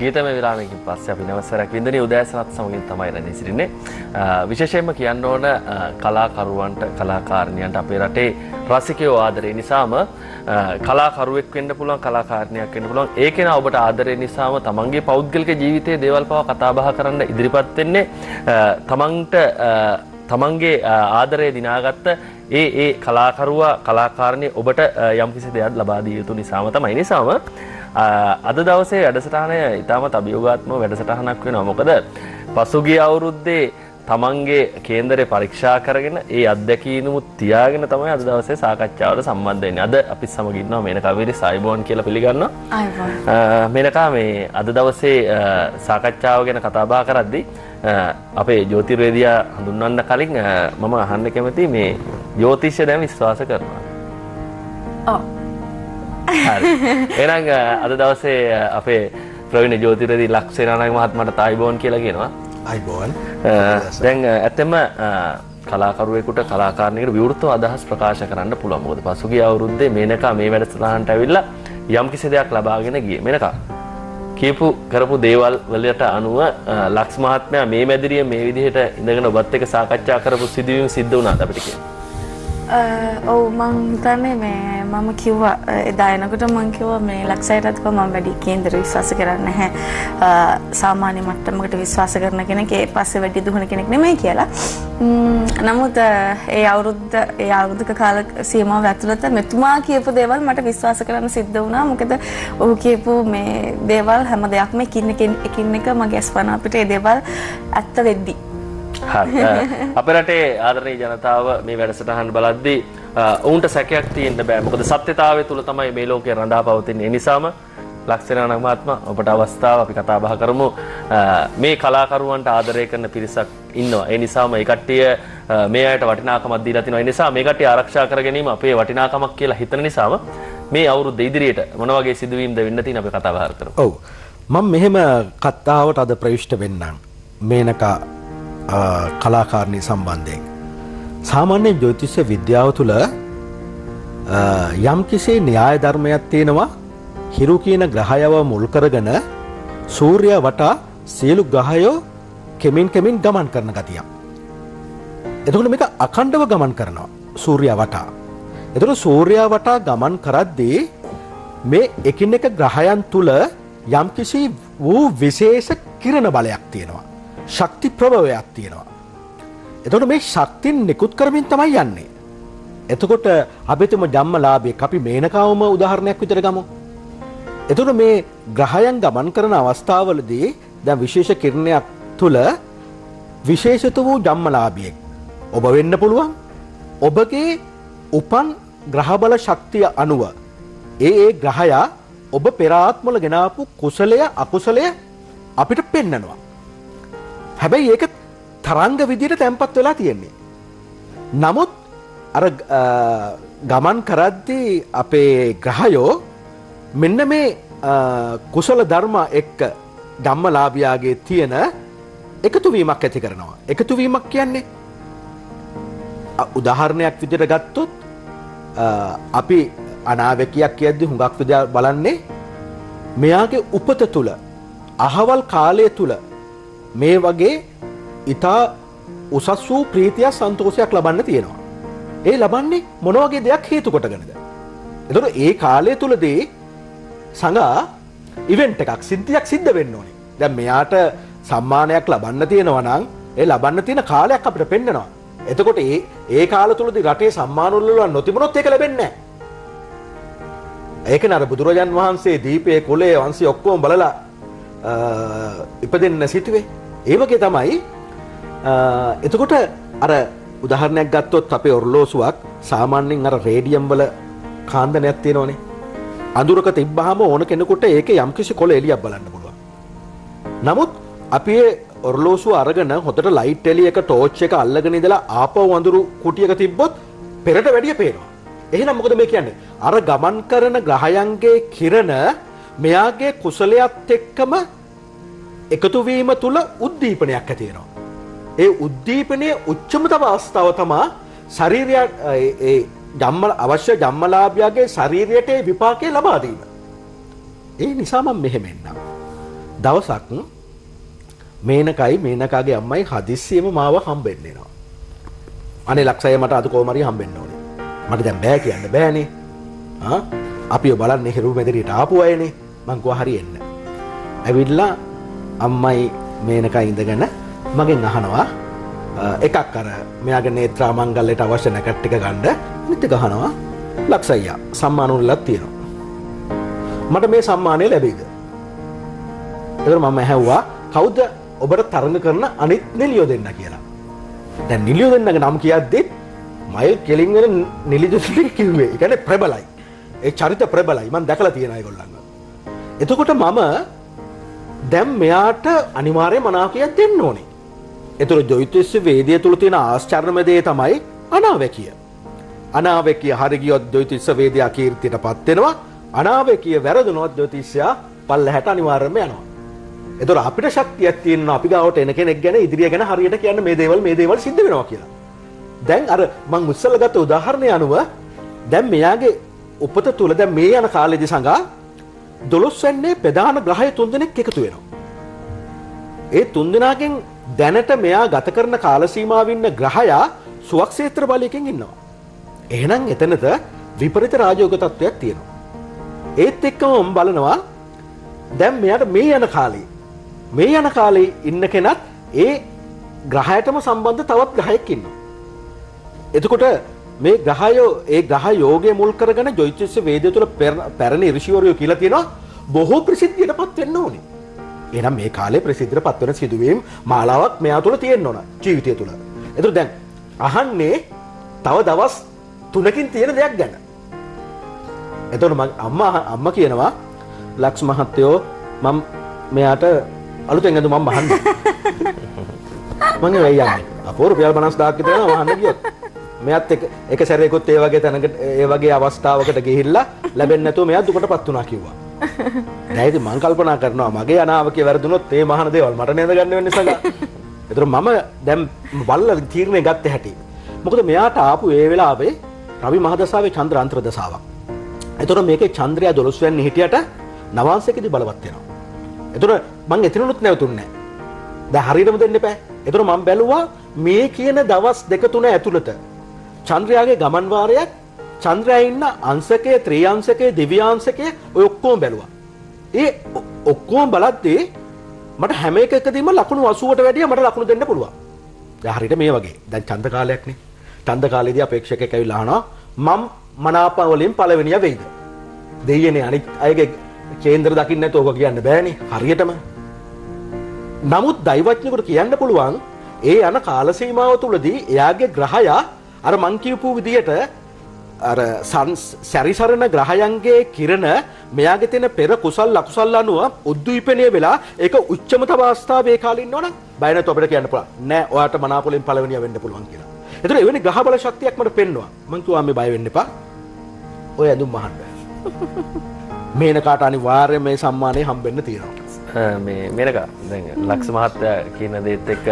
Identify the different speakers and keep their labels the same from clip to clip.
Speaker 1: ගීතමය විරාමයකින් පස්සේ අපි නවසරක් වින්දනීය උදෑසනත් සමගින් තමයි රැඳී සිටින්නේ. විශේෂයෙන්ම කියන්න ඕන කලාකරුවන්ට කලාකාරණියන්ට අපේ රටේ රසිකයෝ ආදරේ නිසාම කලාකරුවෙක් වෙන්න පුළුවන් කලාකාරණියක් වෙන්න පුළුවන්. ඒ කෙනා ඔබට ආදරේ නිසාම තමන්ගේ පෞද්ගලික ජීවිතයේ දේවල් පවා කතා බහ කරන්න ඉදිරිපත් වෙන්නේ තමන්ගේ ආදරය දිනාගත්ත ඒ කලාකරුවා කලාකාරණිය ඔබට යම්කිසි දෙයක් ලබා දිය යුතු නිසාම තමයි. නිසාම අද දවසේ වැඩසටහන ඉතාමත් අභියෝගාත්මක වැඩසටහනක් වෙනවා. මොකද පසුගිය අවුරුද්දේ තමන්ගේ කේන්දරේ පරීක්ෂා කරගෙන ඒ අත්දැකීමුත් තියාගෙන තමයි අද දවසේ සාකච්ඡාවට සම්බන්ධ වෙන්නේ. අද අපි සමග ඉන්නවා මේනකා විරිස් ආයිබෝන් කියලා පිළිගන්නවා. ආයිබෝන්. මේනකා මේ අද දවසේ සාකච්ඡාව ගැන කතා බහ කරද්දී අපේ ජ්‍යොතිර්වේදියා හඳුන්වන්න කලින් මම අහන්න කැමතියි මේ ජ්‍යොතිෂය දැන් විශ්වාස කරනවා. ඔව්. හරි. එහෙනම් අද දවසේ අපේ ප්‍රවීණ ජ්‍යොතිර්වේදී ලක්ෂේනානායක මහත්මයාට ආයිබෝන් කියලා කියනවා. ආයිබෝන්. දැන් ඇත්තම කලාකරුවෙකුට කලාකාරණියකට විවෘතව අදහස් ප්‍රකාශ කරන්න පුළුවන්. මොකද පසුගිය අවුරුද්දේ මේනකා මේ වැඩසටහනට ඇවිල්ලා යම්කිසි දෙයක් ලබාගෙන ගියේ. මේනකා කියපු කරපු දේවල් වලට අනුව ලක්ෂ් මහත්මයා මේ මැදිරිය මේ විදිහට ඉඳගෙන ඔබත් එක්ක සාකච්ඡා කරපු සිදුවීම් සිද්ධ වුණාද අපිට කියන්න?
Speaker 2: ඔව් මම හිතන්නේ මේ මම කිව්වා එදා එනකොට මම කිව්වා මේ ලක්ෂයටත් කොහොම මම වැඩි කේන්දර විශ්වාස කරන්නේ නැහැ. සාමාන්‍ය මට්ටමකට විශ්වාස කරන කෙනෙක් ඒ පස්සේ වැඩි දුහන කෙනෙක් නෙමෙයි කියලා. නමුත් ඒ අවුරුද්දක කාල සීමාව ඇතුළත මෙතුමා කියපු දේවල් මට විශ්වාස කරන්න සිද්ධ වුණා. මොකද ඔහු කියපු මේ දේවල් හැම දෙයක්ම එකින් එක මගේ අස්පන අපිට ඒ දේවල් ඇත්ත වෙද්දී
Speaker 1: හරි. අපේ රටේ ආදරණීය ජනතාව මේ වැඩසටහන බලද්දී ඔවුන්ට සැකයක් තියෙන්න බෑ. මොකද සත්‍යතාවය තුල තමයි මේ ලෝකේ රඳා පවතින්නේ. ඒ නිසාම ලක්ෂේනානායක මහත්මයා ඔබට අවස්ථාව අපි කතා බහ කරමු. මේ කලාකරුවන්ට ආදරය කරන පිරිසක් ඉන්නවා. ඒ නිසාම මේ කට්ටිය මේ අයට වටිනාකමක් දීලා තිනවා. ඒ නිසා මේ කට්ටිය ආරක්ෂා කර ගැනීම අපේ වටිනාකමක් කියලා හිතන නිසාම මේ අවුරුද්ද ඉදිරියට මොන වගේ සිදුවීම්ද වෙන්න තියෙන අපි කතා බහ කරමු.
Speaker 3: ඔව්. මම මෙහෙම කතාවට අද ප්‍රවිෂ්ඨ වෙන්නම්. මේනකා කලාකාරණී සම්බන්ධයෙන් සාමාන්‍ය ජ්‍යොතිෂ විද්‍යාව තුළ යම් කිසි න්‍යාය ධර්මයක් තියෙනවා. හිරු කියන ග්‍රහයව මුල් කරගෙන සූර්යයා වටා සියලු ග්‍රහයෝ කෙමින් ගමන් කරන ගතියක්. එතකොට මේක අඛණ්ඩව ගමන් කරනවා සූර්යයා වටා. එතකොට සූර්යයා වටා ගමන් කරද්දී මේ එකිනෙක ග්‍රහයන් තුල යම් කිසි වූ විශේෂ කිරණ බලයක් තියෙනවා. ශක්ති ප්‍රභවයක් තියෙනවා. එතකොට මේ ශක්තින් නිකුත් කරමින් තමයි යන්නේ. එතකොට අපිටම ජම්මලාභයක් අපි මේනකාවම උදාහරණයක් විතර ගමු. එතකොට මේ ග්‍රහයන් ගමන් කරන අවස්ථාවවලදී දැන් විශේෂ කිරණයක් තුල විශේෂිත වූ ජම්මලාභයක් ඔබ වෙන්න පුළුවන්. ඔබගේ උපන් ග්‍රහ බල ශක්තිය අනුව ඒ ග්‍රහයා ඔබ පෙර ආත්මවල ගෙනාපු කුසලය අකුසලය අපිට පෙන්නනවා. හැබැයි ඒක තරංග විදියට තැම්පත් වෙලා තියෙන්නේ. නමුත් අර ගමන් කරද්දී අපේ ග්‍රහයෝ මෙන්න මේ කුසල ධර්ම එක්ක ධම්මලාභයාගේ තියෙන එකතු වීමක් ඇති කරනවා. එකතු වීමක් කියන්නේ උදාහරණයක් විදියට ගත්තොත් අපි අනාවැකියක් කියද්දී හුඟක් විදියට බලන්නේ මෙයාගේ උපත තුල අහවල් කාලය තුල මේ වගේ ඊටා උසස් වූ ප්‍රීතිය සන්තෝෂයක් ලබන්න තියෙනවා. ඒ ලබන්නේ මොන වගේ දෙයක් හේතු කොටගෙනද? එතකොට ඒ කාලය තුලදී සංගා ඉවෙන්ට් එකක් සිද්ධියක් සිද්ධ වෙන්න ඕනේ. දැන් මෙයාට සම්මානයක් ලබන්න තියෙනවා නම් ඒ ලබන්න තියෙන කාලයක් අපිට පෙන්නනවා. එතකොට ඒ කාල තුලදී රටේ සම්මාන වල නොතිබුණොත් ඒක ලැබෙන්නේ නැහැ. ඒක නර බුදුරජාන් වහන්සේ දීපේ කුලේ වංශي ඔක්කොම බලලා ඉපදෙන්න සිටුවේ. ඒ වගේ තමයි එතකොට අර උදාහරණයක් ගත්තොත් අපේ ඔර්ලෝසුවක් සාමාන්‍යයෙන් අර රේඩියම් වල කාන්දනයක් තියෙනවනේ. අඳුරක තිබ්බහම ඕන කෙනෙකුට ඒකේ යම්කිසි කොළ එළියක් බලන්න පුළුවන්. නමුත් අපි ඔර්ලෝසුව අරගෙන හොඳට ලයිට් එළියක ටෝච් එක අල්ලගෙන ඉඳලා ආපහු අඳුරු කුටියක තිබ්බොත් පෙරට වැඩිය පේනවා. එහෙනම් මොකද මේ කියන්නේ? අර ගමන් කරන ග්‍රහයන්ගේ කිරණ මෙයාගේ කුසලයට එක්කම එකතු වීම තුල උද්දීපනයක් ඇති වෙනවා. ඒ උද්දීපනයේ උච්චතම අවස්ථාව තමයි ශරීරය ඒ අවශ්‍ය ජම්මලාභයගේ ශරීරයට විපාකේ ලබා දීම. ඒ නිසා මම මෙහෙම එන්නම්. දවසක් මේනකාගේ අම්මයි හදිස්සියෙම මාව හම්බෙන්න එනවා. අනේ ලක්ෂය මට අද කොහොම හරි හම්බෙන්න ඕනේ. මට දැන් බෑ කියන්න බෑනේ. අපිව බලන්නේ හිරු මෙදිරියට ආපු අයනේ. මං කිව්වා හරි එන්න. ඇවිල්ලා අම්මයි මේනකා ඉඳගෙන මගෙන් අහනවා එකක් අර මෙයාගේ නේත්‍රා මංගල්‍යයට අවශ්‍ය නැකට් ටික ගන්න නිත ගහනවා ලක්ෂయ్య සම්මාන උල්ලක් තියෙනවා. මට මේ සම්මානය ලැබෙයිද? ඒතර මම ඇහුවා කවුද ඔබට තරඟ කරන අනිත් නිලියෝ දෙන්න කියලා. දැන් නිලියෝ දෙන්නගේ නම කියද්දි මයිල් කෙලින් වෙන නිලියෝ දෙන්න කිව්වේ. ඒ කියන්නේ ප්‍රබලයි. ඒ චරිත ප්‍රබලයි. මම දැකලා තියෙනවා ඒගොල්ලන්ව. එතකොට මම දැන් මෙයාට අනිවාර්යයෙන් මනාකියක් දෙන්න ඕනේ. ඒතර ජොයිතිස් වේදිය තුල තියෙන ආශ්චර්යමය දේ තමයි අනාවැකිය. අනාවැකිය හරි ගියොත් ජොයිතිස් වේදියා කීර්තියටපත් වෙනවා. අනාවැකිය වැරදුනොත් ජොයිතිස්යා පල්ලහැට අනිවාර්යයෙන්ම යනවා. ඒතර අපිට ශක්තියක් තියෙනවා අපි ගාවට එන කෙනෙක් ගැන ඉදිරිය ගැන හරියට කියන්න මේ දේවල් සිද්ධ වෙනවා කියලා. දැන් අර මං උත්සල ගත්ත උදාහරණය අනුව දැන් මෙයාගේ උපත තුල දැන් මේ යන කාලෙදි සංගා 12 වෙන්නේ ප්‍රධාන ග්‍රහය 3 දෙනෙක් එකතු වෙනවා. ඒ 3 දෙනාගෙන් දැනට මෙයා ගත කරන කාල සීමාවෙ ඉන්න ග්‍රහයා සුවක්ෂේත්‍ර බලයකින් ඉන්නවා. එහෙනම් එතනද විපරිත රාජයෝග තත්වයක් තියෙනවා. ඒත් එක්කම මම බලනවා දැන් මෙයාට මේ යන කාලේ ඉන්න කෙනත් ඒ ග්‍රහයටම සම්බන්ධ තවත් ග්‍රහයක් ඉන්නවා. එතකොට මේ ග්‍රහයෝ ඒ ග්‍රහ යෝගය මුල් කරගෙන ජොයිතිස් වේදය තුළ පැරණි ඍෂිවරයෝ කියලා තියෙනවා බොහෝ ප්‍රසිද්ධියටපත් වෙන්න ඕනේ. එහෙනම් මේ කාලේ ප්‍රසිද්ධියටපත් වෙන සිදුවීම් මාලාවක් මෙයා තුළ තියෙන්න ඕන ජීවිතය තුළ. එතකොට දැන් අහන්නේ තව දවස් 3කින් තියෙන දෙයක් ගැන. එතකොට අම්මා කියනවා ලක්ෂ් මහත්තයෝ මම මෙයාට අලුතෙන් ඇඳුම් මම අහන්නේ. මම වෙයි යන්නේ. අපෝ රුපියල් 50000ක් විතර යනවා අහන්න ගියොත්. මෙයාත් එක සැරේකුත් ඒ වගේ තැනකට ඒ වගේ අවස්ථාවකට ගිහිල්ලා ලැබෙන්නේ නැතුව මෙයා දුකටපත් වුණා කිව්වා. දැන් ඉතින් මම කල්පනා කරනවා මගේ අනාවකේ වැරදුනොත් මේ මහාන දේවල් මට නේද ගන්න වෙන්නේ සගා. ඒතර මම දැන් බල්ලා තීරණය ගත්ත හැටි. මොකද මෙයාට ආපු ඒ වෙලාවේ රවි මහදසාවේ චන්ද්‍ර අන්තර දසාවක්. ඒතර මේකේ චන්ද්‍රයා 12 වෙනි හිටියට නවාංශකෙදි බලවත් වෙනවා. ඒතර මම එතනනුත් නැවතුන්නේ නැහැ. දැන් හරියටම දෙන්න එපා. ඒතර මම බැලුවා මේ කියන දවස් 2-3 ඇතුළත චන්ද්‍රයාගේ ගමන් වාරයක් චන්ද්‍රයා ඉන්න අංශකයේ ත්‍රියාංශකයේ දිව්‍යාංශකයේ ඔය ඔක්කොම බැලුවා. ඒ ඔක්කොම බලද්දී මට හැම එකකදීම ලකුණු 80ට වැඩිය මට ලකුණු දෙන්න පුළුවන්. දැන් හරියට මේ වගේ. දැන් ඡන්ද කාලයක්නේ. ඡන්ද කාලේදී අපේක්ෂකයෙක් ඇවිල්ලා අහනවා මම මනාප වලින් පළවෙනිය වෙයිද? දෙයියනේ අනිත් අයගේ කේන්දර දකින්න නැතුව ඔක කියන්න බෑනේ හරියටම. නමුත් දෛවඥයෙකුට කියන්න පුළුවන් ඒ යන කාල සීමාව තුලදී එයාගේ ග්‍රහයා අර මං කියපු විදියට අර සැරිසරන ග්‍රහයන්ගේ කිරණ මෙයාගේ තියෙන පෙර කුසල් අකුසල් අනුව උද්දීපනය වෙලා ඒක උච්චම අවස්ථාවේ කාලේ ඉන්නවනම් බය නැතුව අපිට කියන්න පුළුවන් නෑ ඔයාට මනාපොලෙන් පළවෙනිය වෙන්න පුළුවන් කියලා. ඒතර එවැනි ග්‍රහ බල ශක්තියක් මට පෙන්නවා. මං කිව්වා මේ බය වෙන්න එපා. ඔය ඇඳුම් මහන්න. මේනකාට අනිවාර්යයෙන් මේ සම්මානය හම්බෙන්න තියෙනවා.
Speaker 1: මේනකා දැන් ලක්ෂ මහත්තයා කියන දේත් එක්ක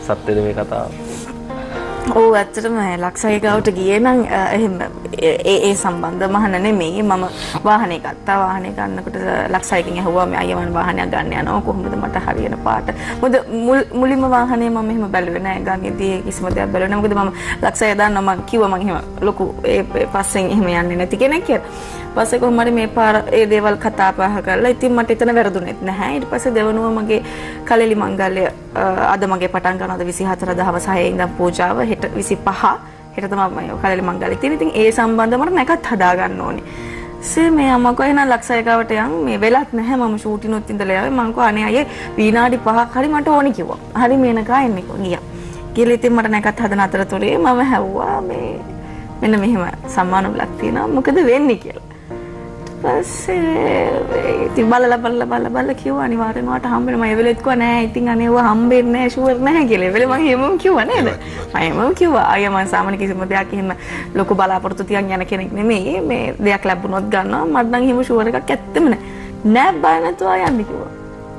Speaker 1: සත්‍යද මේ කතාව?
Speaker 2: ඔව් ඇත්තටම ලක්ෂයි ගාවට ගියේ නම් එහෙම ඒ සම්බන්ධ මහන නෙමෙයි මම වාහනේ ගත්තා. වාහනේ ගන්නකොට ලක්ෂයිකින් ඇහුවා මේ අයියා මම වාහනයක් ගන්න යනවා කොහොමද මට හරියන පාට. මොකද මුලින්ම වාහනේ මම එහෙම බැලුවේ නෑ ගන්නේදී කිසිම දෙයක් බැලුවේ නෑ. මොකද මම ලක්ෂය දන්නවා මම කිව්වා මම එහෙම ලොකු ඒ පස්සෙන් එහෙම යන්නේ නැති කෙනෙක් කියලා. පස්සේ කොහොම හරි මේ පාර ඒ දේවල් කතා බහ කරලා ඉතින් මට එතන වැරදුනෙත් නැහැ. ඊට පස්සේ දෙවනුව මගේ කලෙලි මංගල්‍ය අද මගේ පටන් ගන්නවද 24 දවස් 6 ඉඳන් පූජාව හෙට 25 හෙට තමයි කලෙලි මංගල්‍ය තියෙන. ඉතින් ඒ සම්බන්ධව මට නැකත් හදා ගන්න ඕනේ. මේ අම්මා කෝ එන ලක්ෂයකට යන් මේ වෙලත් නැහැ මම ෂූටිනුත් ඉඳලා ආවේ මං කෝ අනේ අයියේ විනාඩි 5ක් හරි මට ඕනි කිව්වා. හරි මේනකා එන්නේ කෝ ගියා. කියලා ඉතින් මට නැකත් හදන අතරතුරේ මම හැව්වා මේ මෙන්න මෙහෙම සම්මාන බලක් තියෙනවා මොකද වෙන්නේ කියලා. පස්සේ ඉතින් බලලා කිව්වා අනිවාර්යෙන්ම වාට හම්බ වෙනවා. මම ඒ වෙලෙත් කිව්වා නෑ ඉතින් අනේ ඒවා හම්බෙන්නේ නෑ ෂුවර් නැහැ කියලා. ඒ වෙලේ මම එහෙමම කිව්වා නේද? මම එහෙමම කිව්වා. අයියා මම සාමාන්‍ය කිසිම දෙයක් එහෙම ලොකු බලාපොරොත්තු තියන් යන කෙනෙක් නෙමෙයි. මේ දෙයක් ලැබුණොත් ගන්නවා. මට නම් එහෙම ෂුවර් එකක් ඇත්තෙම නෑ. නෑ බය නැතුව යන්න කිව්වා.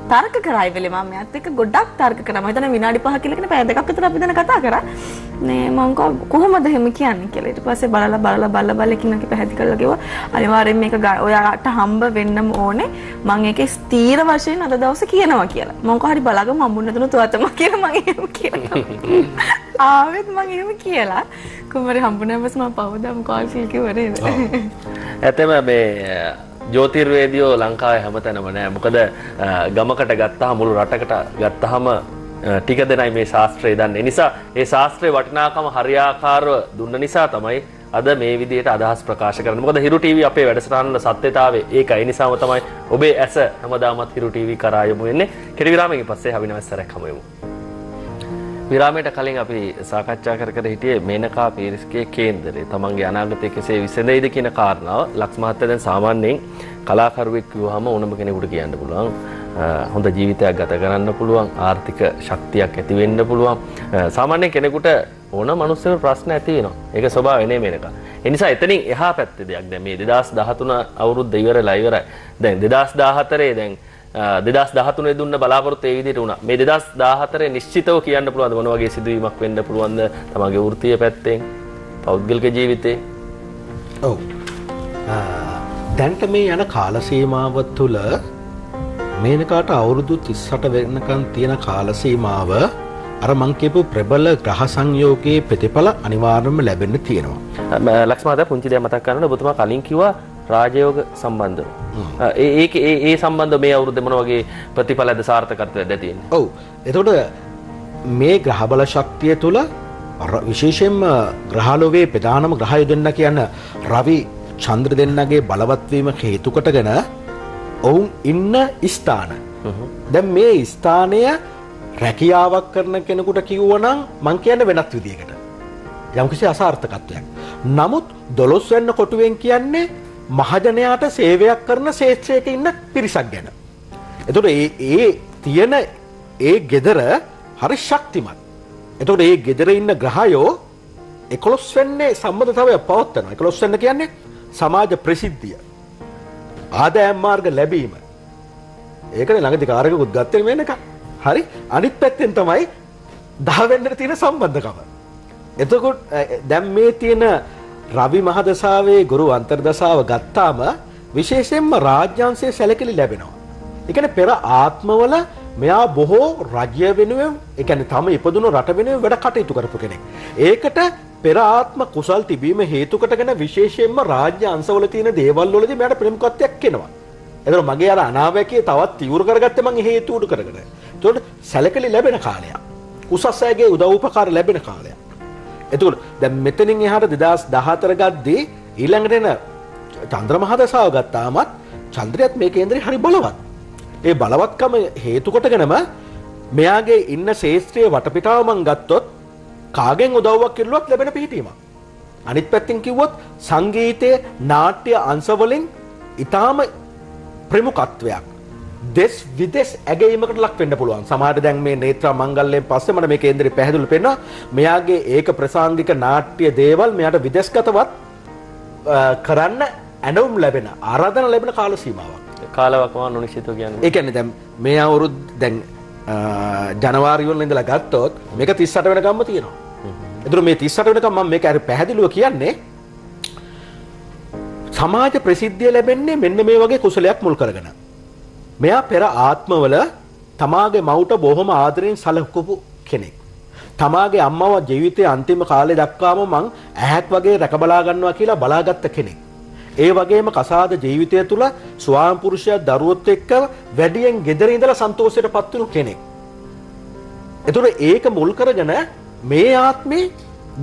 Speaker 2: තර්ක කරා ඉවෙලේ මම මෙයාත් එක්ක ගොඩක් තර්ක කරා. මම හිතන්නේ විනාඩි 5 කියලා කියන පැය දෙකක් විතර අපි දැන් කතා කරා. නේ මම කොහොමද එහෙම කියන්නේ කියලා. ඊට පස්සේ බලලා එකිනෙක පැහැදිලි කරලා කිව්වා අනිවාර්යෙන් මේක ඔයාට හම්බ වෙන්නම ඕනේ. මම ඒකේ ස්ථීර වශයෙන් අද දවසේ කියනවා කියලා. මම කොහරි බලාගමු හම්බුනේ නැතුණු තුවතම කියලා මම එහෙම කියනවා. ආවෙත් මම එහෙම කියලා කුමාරි හම්බුනේ නැවස් මම පවදාම කෝල් ෆීල් කිව්වා නේද?
Speaker 1: ඇත්තම මේ ජ්‍යොතිර්වේදියෝ ලංකාවේ හැමතැනම නෑ. මොකද ගමකට ගත්තාම මුළු රටකට ගත්තාම ටික දෙනයි මේ ශාස්ත්‍රය දන්නේ. ඒ නිසා ඒ ශාස්ත්‍රයේ වටිනාකම හරියාකාරව දුන්න නිසා තමයි අද මේ විදිහට අදහස් ප්‍රකාශ කරන්නේ. මොකද හිරු ටීවී අපේ වැඩසටහන සත්‍යතාවය ඒකයි. ඒ නිසාම තමයි ඔබේ ඇස හැමදාමත් හිරු ටීවී කරා යමු වෙන්නේ. කෙටි විරාමයකින් පස්සේ අවිනවස්සරක් හමු වෙමු. විරාමයට කලින් අපි සාකච්ඡා කර හිටියේ මේනකා පීරිස්ගේ කේන්දරය. තමන්ගේ අනාගතය කෙසේ විසඳෙයිද කියන කාරණාව. ලක්ෂ් මහත්තයා දැන් සාමාන්‍යයෙන් කලාකරුවෙක් කිව්වහම ඕනම කෙනෙකුට කියන්න පුළුවන්. හොඳ ජීවිතයක් ගත කරන්න පුළුවන්. ආර්ථික ශක්තියක් ඇති වෙන්න පුළුවන්. සාමාන්‍ය කෙනෙකුට ඕන මනුස්සයෙකුට ප්‍රශ්න ඇති වෙනවා. ඒක ස්වභාවය නේ මේනකා. ඒ නිසා එතනින් එහා පැත්තේ දෙයක්. දැන් මේ 2013 අවුරුද්ද ඉවරයි. දැන් 2014 දැන් 2013 දුන්න බලාපොරොත්තු ඒ විදිහට වුණා. මේ 2014 නිශ්චිතව කියන්න පුළුවන්ද මොන වගේ සිදුවීමක් වෙන්න පුළුවන්ද තමගේ වෘත්තීය පැත්තෙන් පෞද්ගලික ජීවිතේ?
Speaker 3: ඔව්. දැන්ට මේ යන කාල සීමාව තුළ මේනකාට අවුරුදු 38 වෙනකන් තියෙන කාල සීමාව අර මං කියපු ප්‍රබල ග්‍රහ සංයෝගයේ ප්‍රතිඵල අනිවාර්යයෙන්ම ලැබෙන්න තියෙනවා.
Speaker 1: ලක්ෂ් මහතා පුංචි දෙයක් මතක් කරන්න ඔබතුමා කලින් කිව්වා රාජයෝග සම්බන්ධව. ඒ සම්බන්ධව මේ අවුරුද්දේ මොන වගේ ප්‍රතිඵලද සාර්ථකත්වයක්ද තියෙන්නේ?
Speaker 3: ඔව්. එතකොට මේ ග්‍රහ බල ශක්තිය තුළ විශේෂයෙන්ම ග්‍රහලෝකයේ ප්‍රධානම ග්‍රහය දෙන්න කියන රවි චන්ද්‍ර දෙන්නගේ බලවත් වීම හේතු කොටගෙන ඔවුන් ඉන්න ස්ථාන. දැන් මේ ස්ථානය රැකියාවක් කරන කෙනෙකුට කිව්වනම් මං කියන්නේ වෙනත් විදියකට. යම්කිසි අසාර්ථකත්වයක්. නමුත් 12 වෙනි කොටුවෙන් කියන්නේ මහජනයාට සේවයක් කරන ශේෂ්ත්‍රයක ඉන්න පිරිසක් ගැන. එතකොට ඒ තියෙන ඒ gedara හරි ශක්තිමත්. එතකොට ඒ gedara ඉන්න ග්‍රහයෝ 11 වෙන්නේ සම්බන්ධතාවය පවත්වනවා. 11 වෙන්න කියන්නේ සමාජ ප්‍රසිද්ධිය. ආදායම් මාර්ග ලැබීම. ඒකනේ ළඟදී කාර්යකුත් ගත්තේ මේනක. හරි. අනිත් පැත්තෙන් තමයි 10 වෙන්නට තියෙන සම්බන්ධකම. එතකොට දැන් මේ තියෙන රවි මහදසාවේ ගුරු අන්තර්දසාව ගත්තාම විශේෂයෙන්ම රාජ්‍යාංශයේ සැලකිලි ලැබෙනවා. ඒ කියන්නේ පෙර ආත්මවල මෙයා බොහෝ රජ්‍ය වෙනුවෙන්, ඒ කියන්නේ තම ඉපදුණු රට වෙනුවෙන් වැඩ කටයුතු කරපු කෙනෙක්. ඒකට පෙර ආත්ම කුසල් තිබීම හේතු කොටගෙන විශේෂයෙන්ම රාජ්‍ය අංශවල තියෙන දේවල් වලදී මෙයාට ප්‍රමුඛත්වයක් එනවා. එතකොට මගේ අර අනාවැකිය තවත් තීව්‍ර කරගත්තේ මං හේතු උඩ කරගෙන. එතකොට සැලකිලි ලැබෙන කාලයක්. උසස් අයගේ උදව් උපකාර ලැබෙන කාලයක්. එතකොට දැන් මෙතනින් එහාට 2014 ගද්දී ඊළඟට එන චන්ද්‍ර මහදසාව ගත්තාමත් චන්ද්‍රයත් මේ කේන්දරේ හරි බලවත්. ඒ බලවත්කම හේතු කොටගෙනම මෙයාගේ ඉන්න ශේෂ්ත්‍රයේ වටපිටාව මං ගත්තොත් කාගෙන් උදව්වක් ඉල්ලුවත් ලැබෙන පිහිටීමක්. අනිත් පැත්තෙන් කිව්වොත් සංගීතයේ නාට්‍ය අංශවලින් ඊටාම ප්‍රමුඛත්වයක් දෙස් විදෙස් ඇගීමකට ලක් වෙන්න පුළුවන්. සමහරට දැන් මේ නේත්‍රා මංගල්‍යයෙන් පස්සේ මට මේ කේන්දරේ පැහැදිලිව පෙන්නවා මෙයාගේ ඒක ප්‍රසංගික නාට්‍ය දේවල් මෙයාට විදේශගතවත් කරන්න ඇනවුම් ලැබෙන ආරාධනා ලැබෙන කාල සීමාවක්.
Speaker 1: කාලවකවාන නොනිශ්චිතව කියන්නේ.
Speaker 3: ඒ කියන්නේ දැන් මේ අවුරුද්ද දැන් ජනවාරි වල ඉඳලා ගත්තොත් මේක 38 වෙනකම්ම තියෙනවා. ඒතර මේ 38 වෙනකම් මම මේක හරි පැහැදිලිව කියන්නේ සමාජ ප්‍රසිද්ධිය ලැබෙන්නේ මෙන්න මේ වගේ කුසලයක් මුල් කරගෙන. මෙයා පෙර ආත්මවල තමාගේ මවුට බොහොම ආදරෙන් සැලකපු කෙනෙක්. තමාගේ අම්මව ජීවිතයේ අන්තිම කාලේ දක්වාම මං ඇහක් වගේ රැක බලා ගන්නවා කියලා බලාගත්ත කෙනෙක්. ඒ වගේම කසාද ජීවිතය තුළ ස්වාම පුරුෂයා දරුවොත් එක්ක වැඩියෙන් ගෙදර ඉඳලා සන්තෝෂයටපත් වුණු කෙනෙක්. ඒතකොට ඒක මුල් කරගෙන මේ ආත්මේ